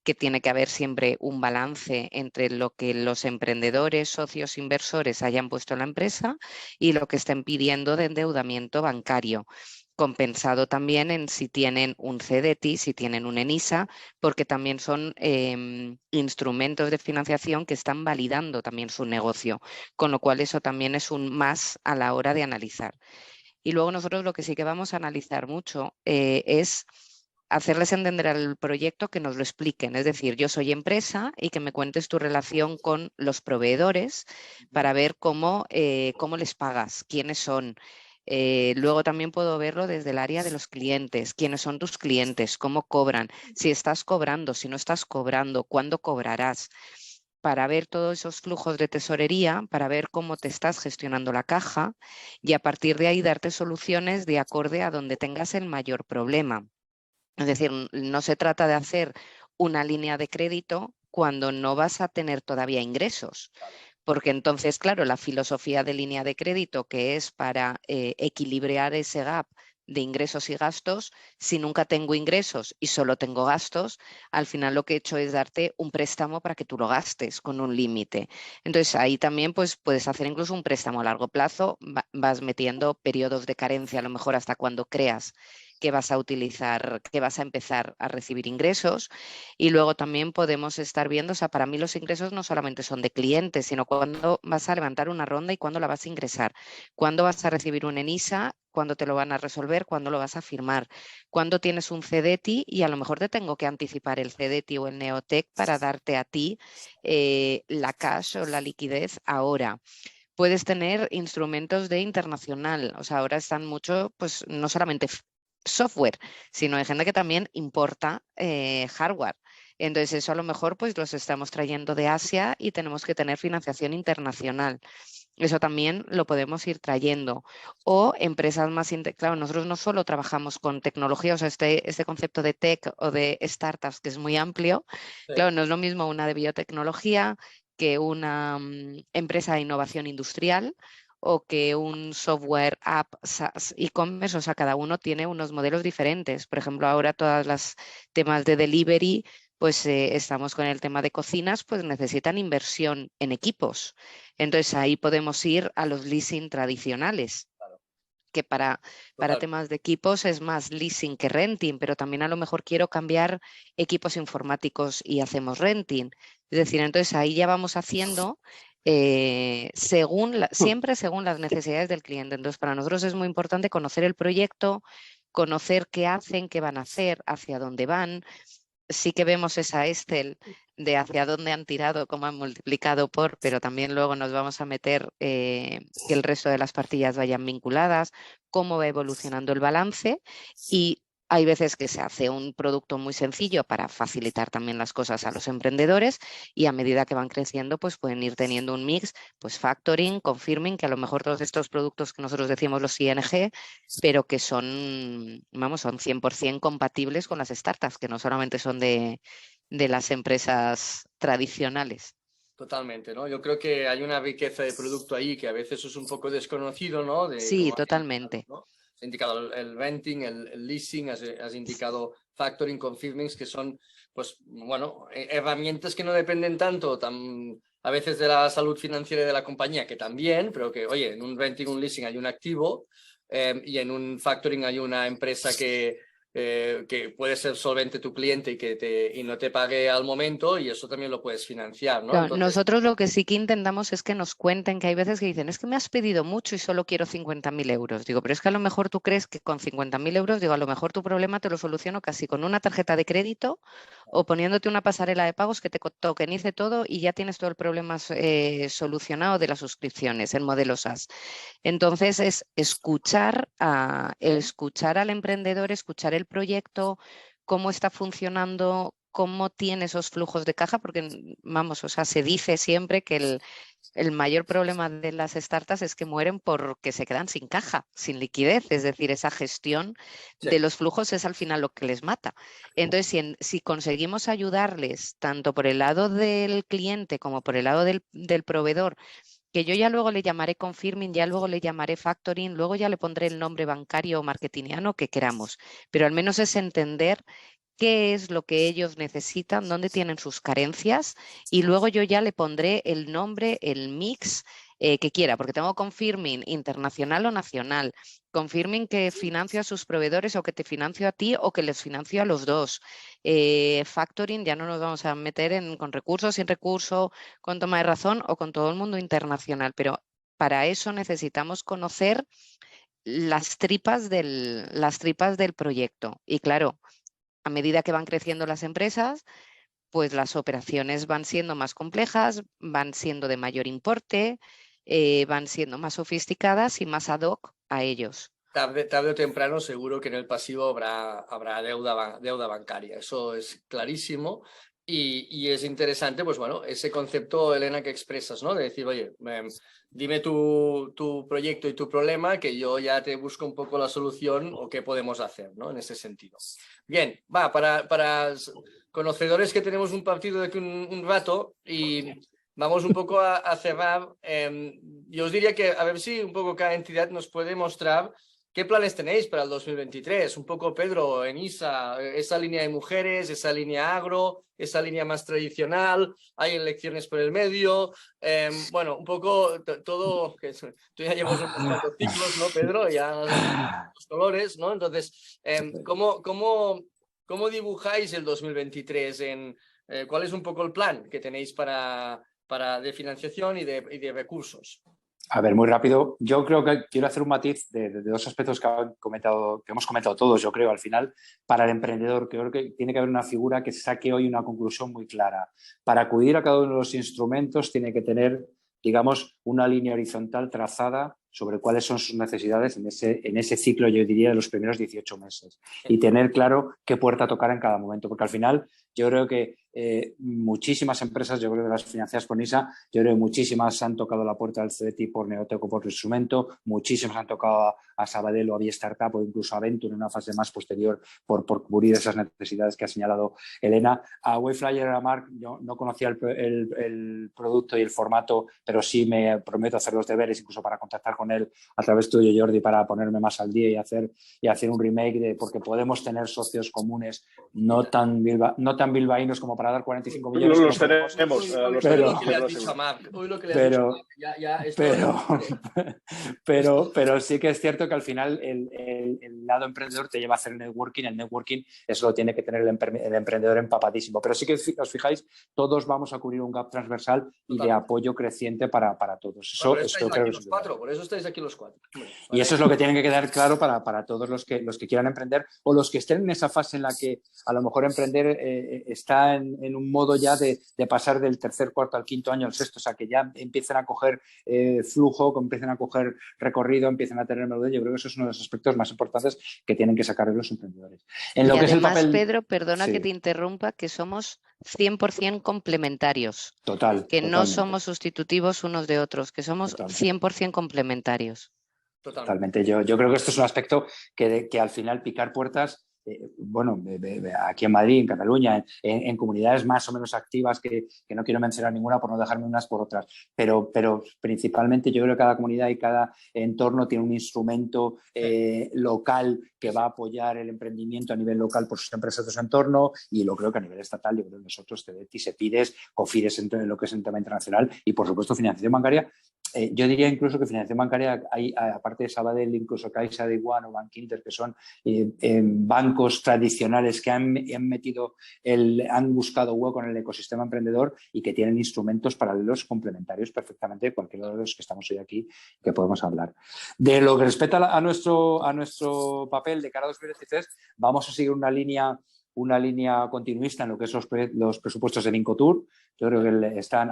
[SPEAKER 2] que tiene que haber siempre un balance entre lo que los emprendedores, socios, inversores hayan puesto en la empresa y lo que estén pidiendo de endeudamiento bancario, compensado también en si tienen un CDT, si tienen un ENISA, porque también son instrumentos de financiación que están validando también su negocio, con lo cual eso también es un más a la hora de analizar. Y luego nosotros lo que sí que vamos a analizar mucho es hacerles entender al proyecto que nos lo expliquen. Es decir, yo soy empresa y que me cuentes tu relación con los proveedores para ver cómo les pagas, quiénes son, Luego también puedo verlo desde el área de los clientes. ¿Quiénes son tus clientes? ¿Cómo cobran? Si estás cobrando, si no estás cobrando, ¿cuándo cobrarás? Para ver todos esos flujos de tesorería, para ver cómo te estás gestionando la caja y a partir de ahí darte soluciones de acorde a donde tengas el mayor problema. Es decir, no se trata de hacer una línea de crédito cuando no vas a tener todavía ingresos. Porque entonces, claro, la filosofía de línea de crédito, que es para equilibrar ese gap de ingresos y gastos, si nunca tengo ingresos y solo tengo gastos, al final lo que he hecho es darte un préstamo para que tú lo gastes con un límite. Entonces ahí también pues, puedes hacer incluso un préstamo a largo plazo, vas metiendo periodos de carencia, a lo mejor hasta cuando creas que vas a utilizar, que vas a empezar a recibir ingresos. Y luego también podemos estar viendo, o sea, para mí los ingresos no solamente son de clientes, sino cuándo vas a levantar una ronda y cuándo la vas a ingresar, cuándo vas a recibir un ENISA, cuándo te lo van a resolver, cuándo lo vas a firmar, cuándo tienes un CEDETI y a lo mejor te tengo que anticipar el CEDETI o el Neotec para darte a ti la cash o la liquidez ahora. Puedes tener instrumentos de internacional, o sea, ahora están mucho, pues no solamente software, sino hay gente que también importa hardware. Entonces eso a lo mejor pues los estamos trayendo de Asia y tenemos que tener financiación internacional. Eso también lo podemos ir trayendo. O empresas más, claro, nosotros no solo trabajamos con tecnología, o sea, este concepto de tech o de startups que es muy amplio,
[SPEAKER 6] Sí.
[SPEAKER 2] claro, no es lo mismo una de biotecnología que una empresa de innovación industrial o que un software app SaaS e-commerce, o sea, cada uno tiene unos modelos diferentes. Por ejemplo, ahora todas las temas de delivery, pues estamos con el tema de cocinas, pues necesitan inversión en equipos. Entonces ahí podemos ir a los leasing tradicionales, que para temas de equipos es más leasing que renting, pero también a lo mejor quiero cambiar equipos informáticos y hacemos renting. Es decir, entonces ahí ya vamos haciendo siempre según las necesidades del cliente. Entonces para nosotros es muy importante conocer el proyecto, conocer qué hacen, qué van a hacer, hacia dónde van. Sí que vemos esa Excel de hacia dónde han tirado, cómo han multiplicado por, pero también luego nos vamos a meter que el resto de las partillas vayan vinculadas, cómo va evolucionando el balance y hay veces que se hace un producto muy sencillo para facilitar también las cosas a los emprendedores y a medida que van creciendo pues pueden ir teniendo un mix, pues factoring, confirming, que a lo mejor todos estos productos que nosotros decimos los ING, pero que son, vamos, son 100% compatibles con las startups, que no solamente son de las empresas tradicionales.
[SPEAKER 6] Totalmente, ¿no? Yo creo que hay una riqueza de producto ahí que a veces es un poco desconocido, ¿no?
[SPEAKER 2] Sí, totalmente.
[SPEAKER 6] Has indicado el renting, el leasing, has indicado factoring, confirmings, que son, pues, bueno, herramientas que no dependen tanto a veces de la salud financiera de la compañía, que también, pero que, oye, en un renting, un leasing hay un activo y en un factoring hay una empresa que puede ser solvente tu cliente y no te pague al momento y eso también lo puedes financiar, ¿no?
[SPEAKER 2] Claro,
[SPEAKER 6] Entonces,
[SPEAKER 2] nosotros lo que sí que intentamos es que nos cuenten, que hay veces que dicen, es que me has pedido mucho y solo quiero 50.000 euros. Digo, pero es que a lo mejor tú crees que con 50.000 euros, digo, a lo mejor tu problema te lo soluciono casi con una tarjeta de crédito o poniéndote una pasarela de pagos que te tokenice todo y ya tienes todo el problema solucionado de las suscripciones en modelo SaaS. Entonces es escuchar al emprendedor, escuchar el proyecto, cómo está funcionando, cómo tiene esos flujos de caja, porque vamos, o sea, se dice siempre que el mayor problema de las startups es que mueren porque se quedan sin caja, sin liquidez, es decir, esa gestión de los flujos es al final lo que les mata. Entonces, si conseguimos ayudarles tanto por el lado del cliente como por el lado del proveedor, que yo ya luego le llamaré confirming, ya luego le llamaré factoring, luego ya le pondré el nombre bancario o marketingiano que queramos, pero al menos es entender qué es lo que ellos necesitan, dónde tienen sus carencias y luego yo ya le pondré el nombre, el mix que quiera, porque tengo confirming internacional o nacional, confirming que financio a sus proveedores o que te financio a ti o que les financio a los dos. Factoring ya no nos vamos a meter con recursos, sin recurso, con toma de razón o con todo el mundo internacional, pero para eso necesitamos conocer las tripas del proyecto. Y claro, a medida que van creciendo las empresas, pues las operaciones van siendo más complejas, van siendo de mayor importe, van siendo más sofisticadas y más ad hoc a ellos.
[SPEAKER 6] Tarde o temprano seguro que en el pasivo habrá deuda bancaria, eso es clarísimo. Y es interesante, pues bueno, ese concepto, Elena, que expresas, ¿no? De decir, oye, dime tu proyecto y tu problema, que yo ya te busco un poco la solución o qué podemos hacer, ¿no? En ese sentido. Bien, va, para conocedores que tenemos un partido de aquí un rato y vamos un poco a cerrar, yo os diría que a ver si un poco cada entidad nos puede mostrar ¿qué planes tenéis para el 2023? Un poco, Pedro, Enisa, esa línea de mujeres, esa línea agro, esa línea más tradicional, hay elecciones por el medio, bueno, un poco todo, que tú ya llevas unos cuantos ciclos, ¿no, Pedro? Ya los colores, ¿no? Entonces, ¿cómo dibujáis el 2023? ¿Cuál es un poco el plan que tenéis de financiación y de recursos?
[SPEAKER 4] A ver, muy rápido. Yo creo que quiero hacer un matiz de dos aspectos que hemos comentado todos, yo creo, al final, para el emprendedor. Creo que tiene que haber una figura que saque hoy una conclusión muy clara. Para acudir a cada uno de los instrumentos tiene que tener, digamos, una línea horizontal trazada sobre cuáles son sus necesidades en ese ciclo, yo diría, de los primeros 18 meses. Y tener claro qué puerta tocar en cada momento, porque al final yo creo que muchísimas empresas, yo creo que las financiadas por NISA, yo creo que muchísimas han tocado la puerta del CDTI por Neotec o por instrumento, muchísimas han tocado a Sabadell o a Vía Startup o incluso a Venture en una fase más posterior por cubrir esas necesidades que ha señalado Elena. A Wayflyer, a Marc, yo no conocía el producto y el formato, pero sí me prometo hacer los deberes, incluso para contactar con él a través tuyo, Jordi, para ponerme más al día y hacer un remake, porque podemos tener socios comunes no tan bilbaínos como para dar 45 millones.
[SPEAKER 3] Los tenemos.
[SPEAKER 4] Pero sí que es cierto que al final el lado emprendedor te lleva a hacer networking. El networking eso lo tiene que tener el emprendedor empapadísimo. Pero sí que os fijáis, todos vamos a cubrir un gap transversal y de apoyo creciente para todos.
[SPEAKER 6] Por eso estáis aquí los cuatro.
[SPEAKER 4] Y eso es lo que tiene que quedar claro para todos los que quieran emprender o los que estén en esa fase en la que a lo mejor emprender está en un modo ya de pasar del tercer, cuarto al quinto año al sexto, o sea, que ya empiezan a coger flujo, que empiezan a coger recorrido, empiezan a tener melodía. Yo creo que eso es uno de los aspectos más importantes que tienen que sacar los emprendedores.
[SPEAKER 2] Y además, Pedro, perdona que te interrumpa, que somos 100% complementarios. Que no somos sustitutivos unos de otros, que somos 100% complementarios.
[SPEAKER 4] Totalmente. Yo creo que esto es un aspecto que al final picar puertas, aquí en Madrid, en Cataluña, en comunidades más o menos activas que no quiero mencionar ninguna por no dejarme unas por otras, pero principalmente yo creo que cada comunidad y cada entorno tiene un instrumento local que va a apoyar el emprendimiento a nivel local por sus empresas de su entorno, y lo creo que a nivel estatal, yo creo que nosotros, CDTI, SEPIDES, COFIDES en lo que es el tema internacional y por supuesto financiación bancaria. Yo diría incluso que financiación bancaria hay, aparte de Sabadell, incluso Caixa, de Iguan o Bankinter, que son bancos tradicionales que han buscado hueco en el ecosistema emprendedor y que tienen instrumentos paralelos complementarios perfectamente de cualquiera de los que estamos hoy aquí que podemos hablar. De lo que respecta a nuestro papel de cara a 2023, vamos a seguir una línea continuista en lo que es los presupuestos de Vincotur. Yo creo que están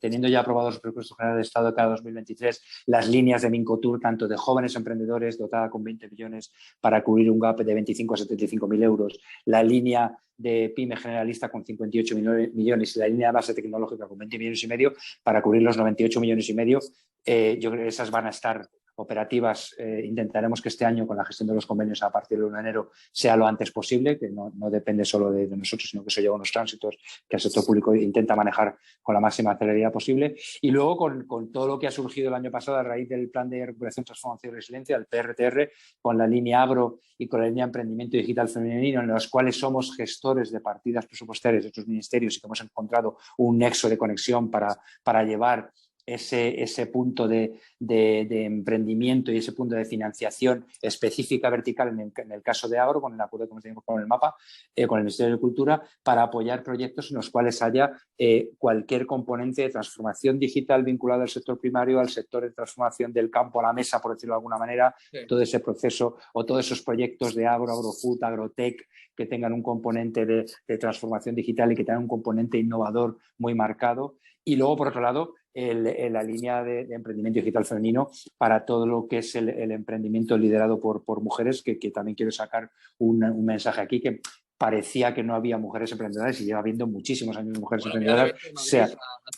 [SPEAKER 4] teniendo ya aprobados los presupuestos generales de Estado de cada 2023 las líneas de Vincotur, tanto de jóvenes emprendedores dotada con 20 millones para cubrir un gap de 25 a 75.000 euros, la línea de PYME generalista con 58 millones y la línea de base tecnológica con 20 millones y medio para cubrir los 98 millones y medio. Yo creo que esas van a estar operativas. Intentaremos que este año, con la gestión de los convenios a partir del 1 de enero, sea lo antes posible, que no depende solo de nosotros, sino que eso lleva unos tránsitos que el sector público intenta manejar con la máxima celeridad posible. Y luego con todo lo que ha surgido el año pasado a raíz del Plan de Recuperación, Transformación y Resiliencia, el PRTR, con la línea agro y con la línea emprendimiento digital femenino, en los cuales somos gestores de partidas presupuestarias de otros ministerios y que hemos encontrado un nexo de conexión para llevar ese punto de emprendimiento y ese punto de financiación específica vertical en el caso de agro, con el acuerdo que hemos tenido con el MAPA, con el Ministerio de Cultura, para apoyar proyectos en los cuales haya cualquier componente de transformación digital vinculado al sector primario, al sector de transformación del campo a la mesa, por decirlo de alguna manera, todo ese proceso o todos esos proyectos de agrofood, agrotech, que tengan un componente de transformación digital y que tengan un componente innovador muy marcado. Y luego, por otro lado, la línea de emprendimiento digital femenino para todo lo que es el emprendimiento liderado por mujeres, que también quiero sacar un mensaje aquí, que parecía que no había mujeres emprendedoras y lleva habiendo muchísimos años mujeres emprendedoras.
[SPEAKER 6] ¿no?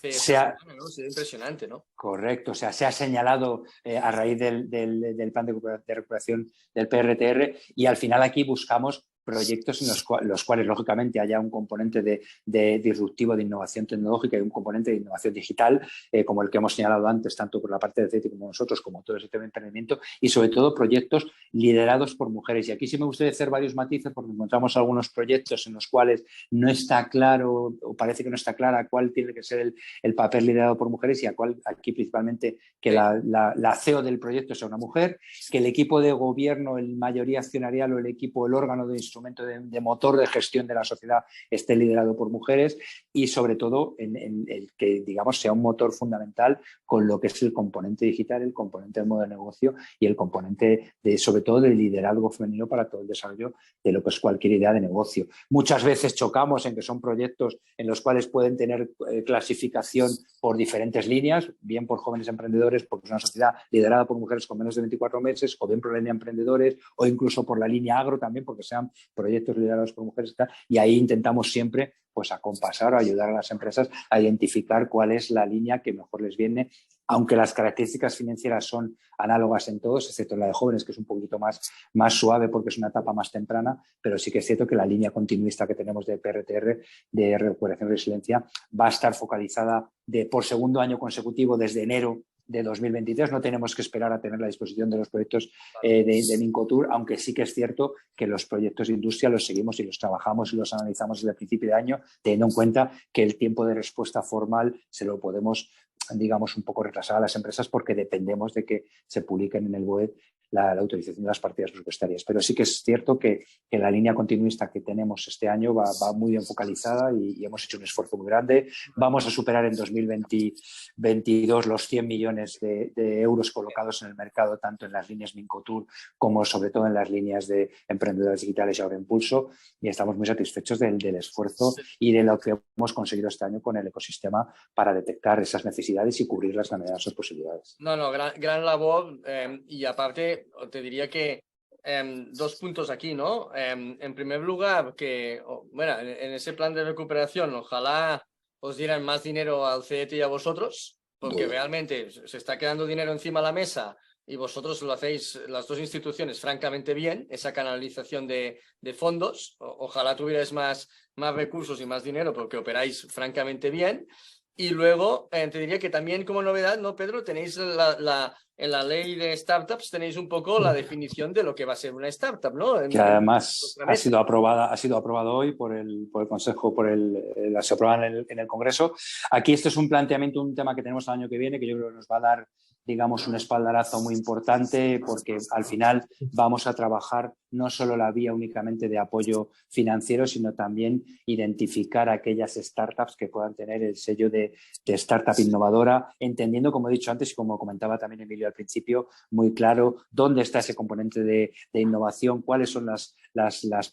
[SPEAKER 6] Es impresionante, ¿no?
[SPEAKER 4] Correcto, o sea, se ha señalado a raíz del plan de recuperación del PRTR, y al final aquí buscamos proyectos en los cuales, lógicamente, haya un componente de disruptivo de innovación tecnológica y un componente de innovación digital, como el que hemos señalado antes, tanto por la parte de CETI como nosotros, como todo ese tema de emprendimiento, y sobre todo proyectos liderados por mujeres. Y aquí sí me gustaría hacer varios matices, porque encontramos algunos proyectos en los cuales no está claro, o parece que no está clara, cuál tiene que ser el papel liderado por mujeres, y aquí principalmente que la CEO del proyecto sea una mujer, que el equipo de gobierno, el mayoría accionarial o el órgano de instrumento de motor de gestión de la sociedad esté liderado por mujeres, y sobre todo en el que, digamos, sea un motor fundamental con lo que es el componente digital, el componente del modo de negocio y el componente sobre todo del liderazgo femenino para todo el desarrollo de lo que es cualquier idea de negocio. Muchas veces chocamos en que son proyectos en los cuales pueden tener clasificación por diferentes líneas, bien por jóvenes emprendedores, porque es una sociedad liderada por mujeres con menos de 24 meses, o bien por la línea emprendedores, o incluso por la línea agro también, porque sean proyectos liderados por mujeres, y ahí intentamos siempre pues acompasar o ayudar a las empresas a identificar cuál es la línea que mejor les viene, aunque las características financieras son análogas en todos, excepto la de jóvenes, que es un poquito más suave porque es una etapa más temprana, pero sí que es cierto que la línea continuista que tenemos de PRTR, de recuperación y resiliencia, va a estar focalizada por segundo año consecutivo desde enero de 2023. No tenemos que esperar a tener la disposición de los proyectos de Mincotur, aunque sí que es cierto que los proyectos de industria los seguimos y los trabajamos y los analizamos desde el principio de año, teniendo en cuenta que el tiempo de respuesta formal se lo podemos, digamos, un poco retrasar a las empresas, porque dependemos de que se publiquen en el BOE la autorización de las partidas presupuestarias. Pero sí que es cierto que la línea continuista que tenemos este año va muy bien focalizada, y hemos hecho un esfuerzo muy grande. Vamos a superar en 2022 los 100 millones de euros colocados en el mercado, tanto en las líneas Mincotur como sobre todo en las líneas de emprendedores digitales y Ahora Impulso, y estamos muy satisfechos del esfuerzo y de lo que hemos conseguido este año con el ecosistema para detectar esas necesidades y cubrirlas a la medida de sus posibilidades.
[SPEAKER 6] No, gran labor, y aparte te diría que dos puntos aquí, ¿no? En primer lugar, que bueno, en ese plan de recuperación ojalá os dieran más dinero al CETI y a vosotros, porque realmente se está quedando dinero encima de la mesa y vosotros lo hacéis, las dos instituciones, francamente bien, esa canalización de fondos. Ojalá tuvierais más recursos y más dinero, porque operáis francamente bien. Y luego te diría que también como novedad, ¿no, Pedro? Tenéis en la ley de startups tenéis un poco la definición de lo que va a ser una startup, ¿no?
[SPEAKER 4] Que además ha sido aprobado hoy por el Consejo, se aprueba en el Congreso. Aquí esto es un planteamiento, un tema que tenemos el año que viene, que yo creo que nos va a dar, digamos, un espaldarazo muy importante, porque al final vamos a trabajar no solo la vía únicamente de apoyo financiero, sino también identificar aquellas startups que puedan tener el sello de startup innovadora, entendiendo, como he dicho antes y como comentaba también Emilio al principio, muy claro dónde está ese componente de innovación, cuáles son las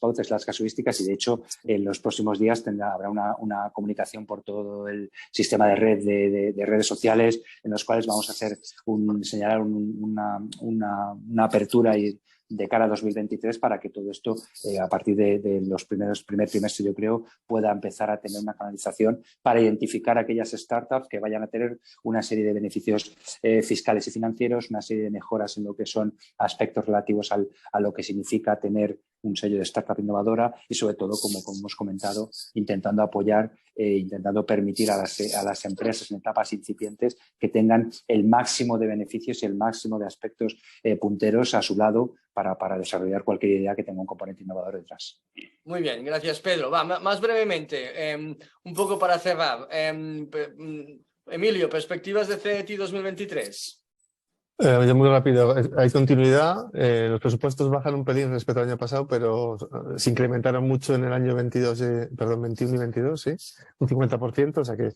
[SPEAKER 4] pautas, las casuísticas, y de hecho en los próximos días habrá una comunicación por todo el sistema de red de redes sociales, en los cuales vamos a señalar una apertura y de cara a 2023 para que todo esto, a partir de los primer trimestre, yo creo, pueda empezar a tener una canalización para identificar aquellas startups que vayan a tener una serie de beneficios fiscales y financieros, una serie de mejoras en lo que son aspectos relativos a lo que significa tener un sello de startup innovadora, y sobre todo, como hemos comentado, intentando apoyar, intentando permitir a las empresas en etapas incipientes que tengan el máximo de beneficios y el máximo de aspectos punteros a su lado para desarrollar cualquier idea que tenga un componente innovador detrás.
[SPEAKER 6] Muy bien, gracias, Pedro. Más brevemente, un poco para cerrar. Emilio, perspectivas de CETI 2023.
[SPEAKER 5] Muy rápido, hay continuidad, los presupuestos bajan un pelín respecto al año pasado, pero se incrementaron mucho en el año 21 y 22, ¿sí? Un 50%, o sea que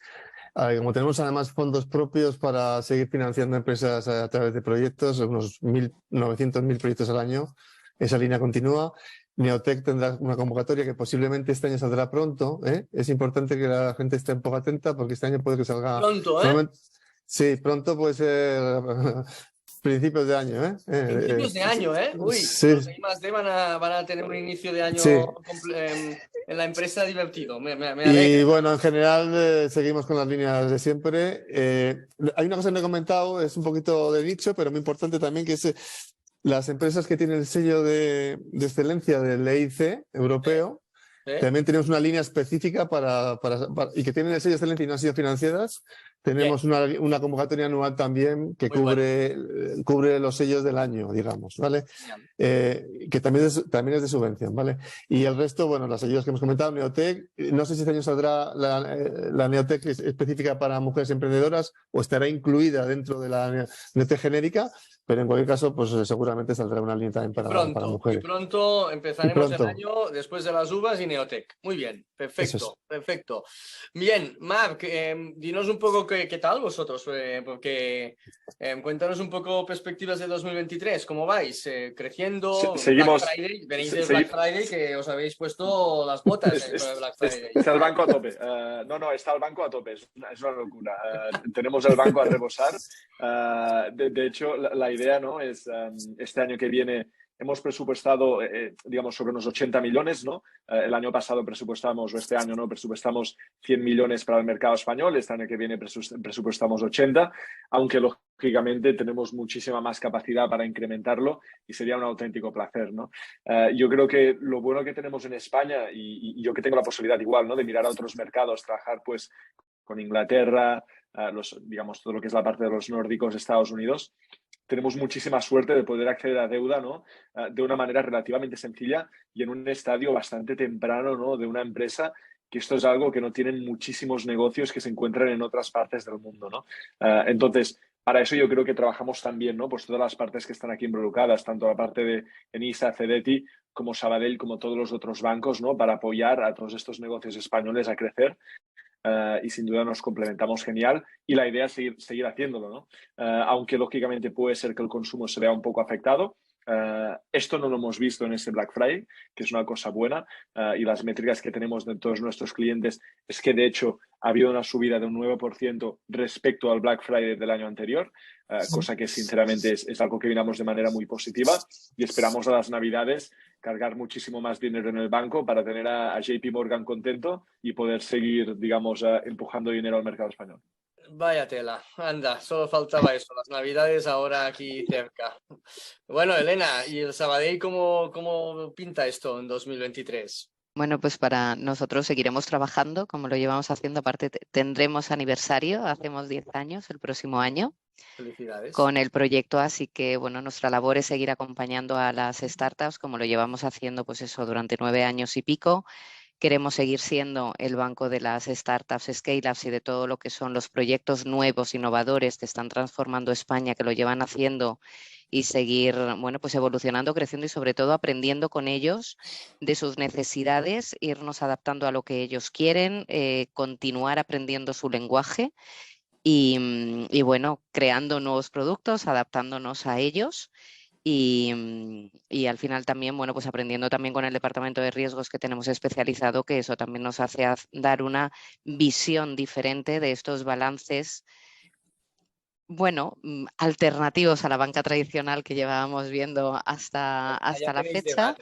[SPEAKER 5] como tenemos además fondos propios para seguir financiando empresas a través de proyectos, unos 900.000 proyectos al año, esa línea continúa. Neotec tendrá una convocatoria que posiblemente este año saldrá pronto, ¿eh? Es importante que la gente esté un poco atenta, porque este año puede que salga...
[SPEAKER 6] Pronto, ¿eh?
[SPEAKER 5] Sí, pronto puede ser principios de año, ¿eh?
[SPEAKER 6] Principios de año, ¿eh? Uy,
[SPEAKER 5] sí.
[SPEAKER 6] los I+D van a tener un inicio de año
[SPEAKER 5] Sí.
[SPEAKER 6] en la empresa divertido. Me
[SPEAKER 5] Y
[SPEAKER 6] alegra.
[SPEAKER 5] bueno, en general seguimos con las líneas de siempre. Hay una cosa que no he comentado, es un poquito de nicho, pero muy importante también, que es las empresas que tienen el sello de excelencia del EIC europeo.
[SPEAKER 6] ¿Eh?
[SPEAKER 5] También tenemos una línea específica y que tienen el sello de excelencia y no han sido financiadas. Tenemos una convocatoria anual también que cubre los sellos del año, digamos, ¿vale? Que también es de subvención, ¿vale? Y el resto, bueno, las ayudas que hemos comentado, Neotec, no sé si este año saldrá la Neotec específica para mujeres emprendedoras o estará incluida dentro de la Neotec genérica, pero en cualquier caso, pues seguramente saldrá una línea también para mujeres.
[SPEAKER 6] Y pronto empezaremos el año después de las uvas y Neotec. Muy bien, perfecto, perfecto. Bien, Marc, dinos un poco qué tal vosotros, porque cuéntanos un poco perspectivas de 2023, ¿cómo vais? ¿Creciendo?
[SPEAKER 3] Seguimos.
[SPEAKER 6] Black Friday, venís del Black Friday que os habéis puesto las botas con el Black Friday.
[SPEAKER 3] Está el banco a tope. No, está el banco a tope, es una locura. Tenemos el banco a rebosar. De hecho, la idea, ¿no?, es este año que viene hemos presupuestado, digamos, sobre unos 80 millones, ¿no? El año pasado presupuestamos, o este año, ¿no?, presupuestamos 100 millones para el mercado español. Este año que viene presupuestamos 80, aunque lógicamente tenemos muchísima más capacidad para incrementarlo y sería un auténtico placer, ¿no? Yo creo que lo bueno que tenemos en España, y yo que tengo la posibilidad igual, ¿no?, de mirar a otros mercados, trabajar pues con Inglaterra, digamos, todo lo que es la parte de los nórdicos, Estados Unidos, tenemos muchísima suerte de poder acceder a deuda, ¿no?, de una manera relativamente sencilla y en un estadio bastante temprano, ¿no?, de una empresa, que esto es algo que no tienen muchísimos negocios que se encuentran en otras partes del mundo, ¿no? Entonces, para eso yo creo que trabajamos también, ¿no?, pues todas las partes que están aquí involucradas, tanto la parte de Enisa, Cedeti, como Sabadell, como todos los otros bancos, ¿no?, para apoyar a todos estos negocios españoles a crecer. Y sin duda nos complementamos genial y la idea es seguir haciéndolo, ¿no? Aunque lógicamente puede ser que el consumo se vea un poco afectado. Esto no lo hemos visto en este Black Friday, que es una cosa buena, y las métricas que tenemos de todos nuestros clientes es que de hecho ha habido una subida de un 9% respecto al Black Friday del año anterior, cosa que sinceramente es algo que miramos de manera muy positiva y esperamos a las Navidades cargar muchísimo más dinero en el banco para tener a JP Morgan contento y poder seguir, digamos, empujando dinero al mercado español.
[SPEAKER 6] Vaya tela, anda, solo faltaba eso, las Navidades ahora aquí cerca. Bueno, Elena, ¿y el Sabadell cómo pinta esto en 2023?
[SPEAKER 2] Bueno, pues para nosotros seguiremos trabajando como lo llevamos haciendo. Aparte, tendremos aniversario, hacemos 10 años el próximo año.
[SPEAKER 6] Felicidades.
[SPEAKER 2] Con el proyecto, así que bueno, nuestra labor es seguir acompañando a las startups como lo llevamos haciendo pues eso durante 9 años y pico. Queremos seguir siendo el banco de las startups, scale-ups y de todo lo que son los proyectos nuevos, innovadores que están transformando España, que lo llevan haciendo y seguir, bueno, pues evolucionando, creciendo y sobre todo aprendiendo con ellos de sus necesidades, irnos adaptando a lo que ellos quieren, continuar aprendiendo su lenguaje y bueno, creando nuevos productos, adaptándonos a ellos. Y al final también, bueno, pues aprendiendo también con el departamento de riesgos que tenemos especializado, que eso también nos hace dar una visión diferente de estos balances, bueno, alternativos a la banca tradicional que llevábamos viendo hasta la fecha.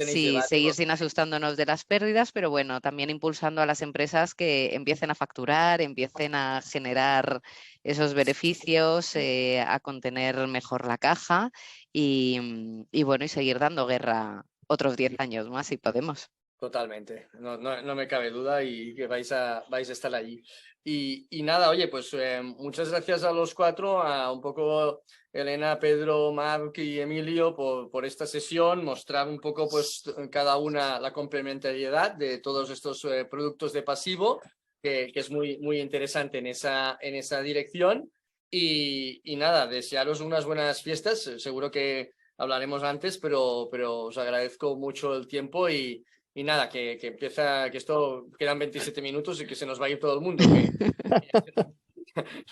[SPEAKER 2] Sí, seguir sin asustándonos de las pérdidas, pero bueno, también impulsando a las empresas que empiecen a facturar, empiecen a generar esos beneficios, a contener mejor la caja y bueno, y seguir dando guerra otros 10 años más si podemos.
[SPEAKER 6] Totalmente, no me cabe duda y que vais a estar allí. Y nada, oye, pues muchas gracias a los cuatro, a un poco Elena, Pedro, Marc y Emilio por esta sesión, mostrar un poco pues cada una la complementariedad de todos estos productos de pasivo, que es muy interesante en esa dirección. Y nada, desearos unas buenas fiestas, seguro que hablaremos antes, pero os agradezco mucho el tiempo y nada, que empieza, que esto quedan 27 minutos y que se nos va a ir todo el mundo.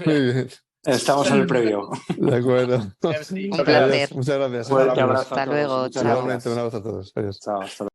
[SPEAKER 5] Muy bien.
[SPEAKER 4] Estamos en el previo.
[SPEAKER 5] De acuerdo.
[SPEAKER 2] Un placer.
[SPEAKER 5] Muchas gracias.
[SPEAKER 4] Fuerte abrazo
[SPEAKER 2] Hasta
[SPEAKER 4] a todos.
[SPEAKER 2] luego.
[SPEAKER 4] Muchas
[SPEAKER 2] Chao.
[SPEAKER 5] Igualmente, un abrazo a todos. Adiós.
[SPEAKER 4] Chao, hasta luego.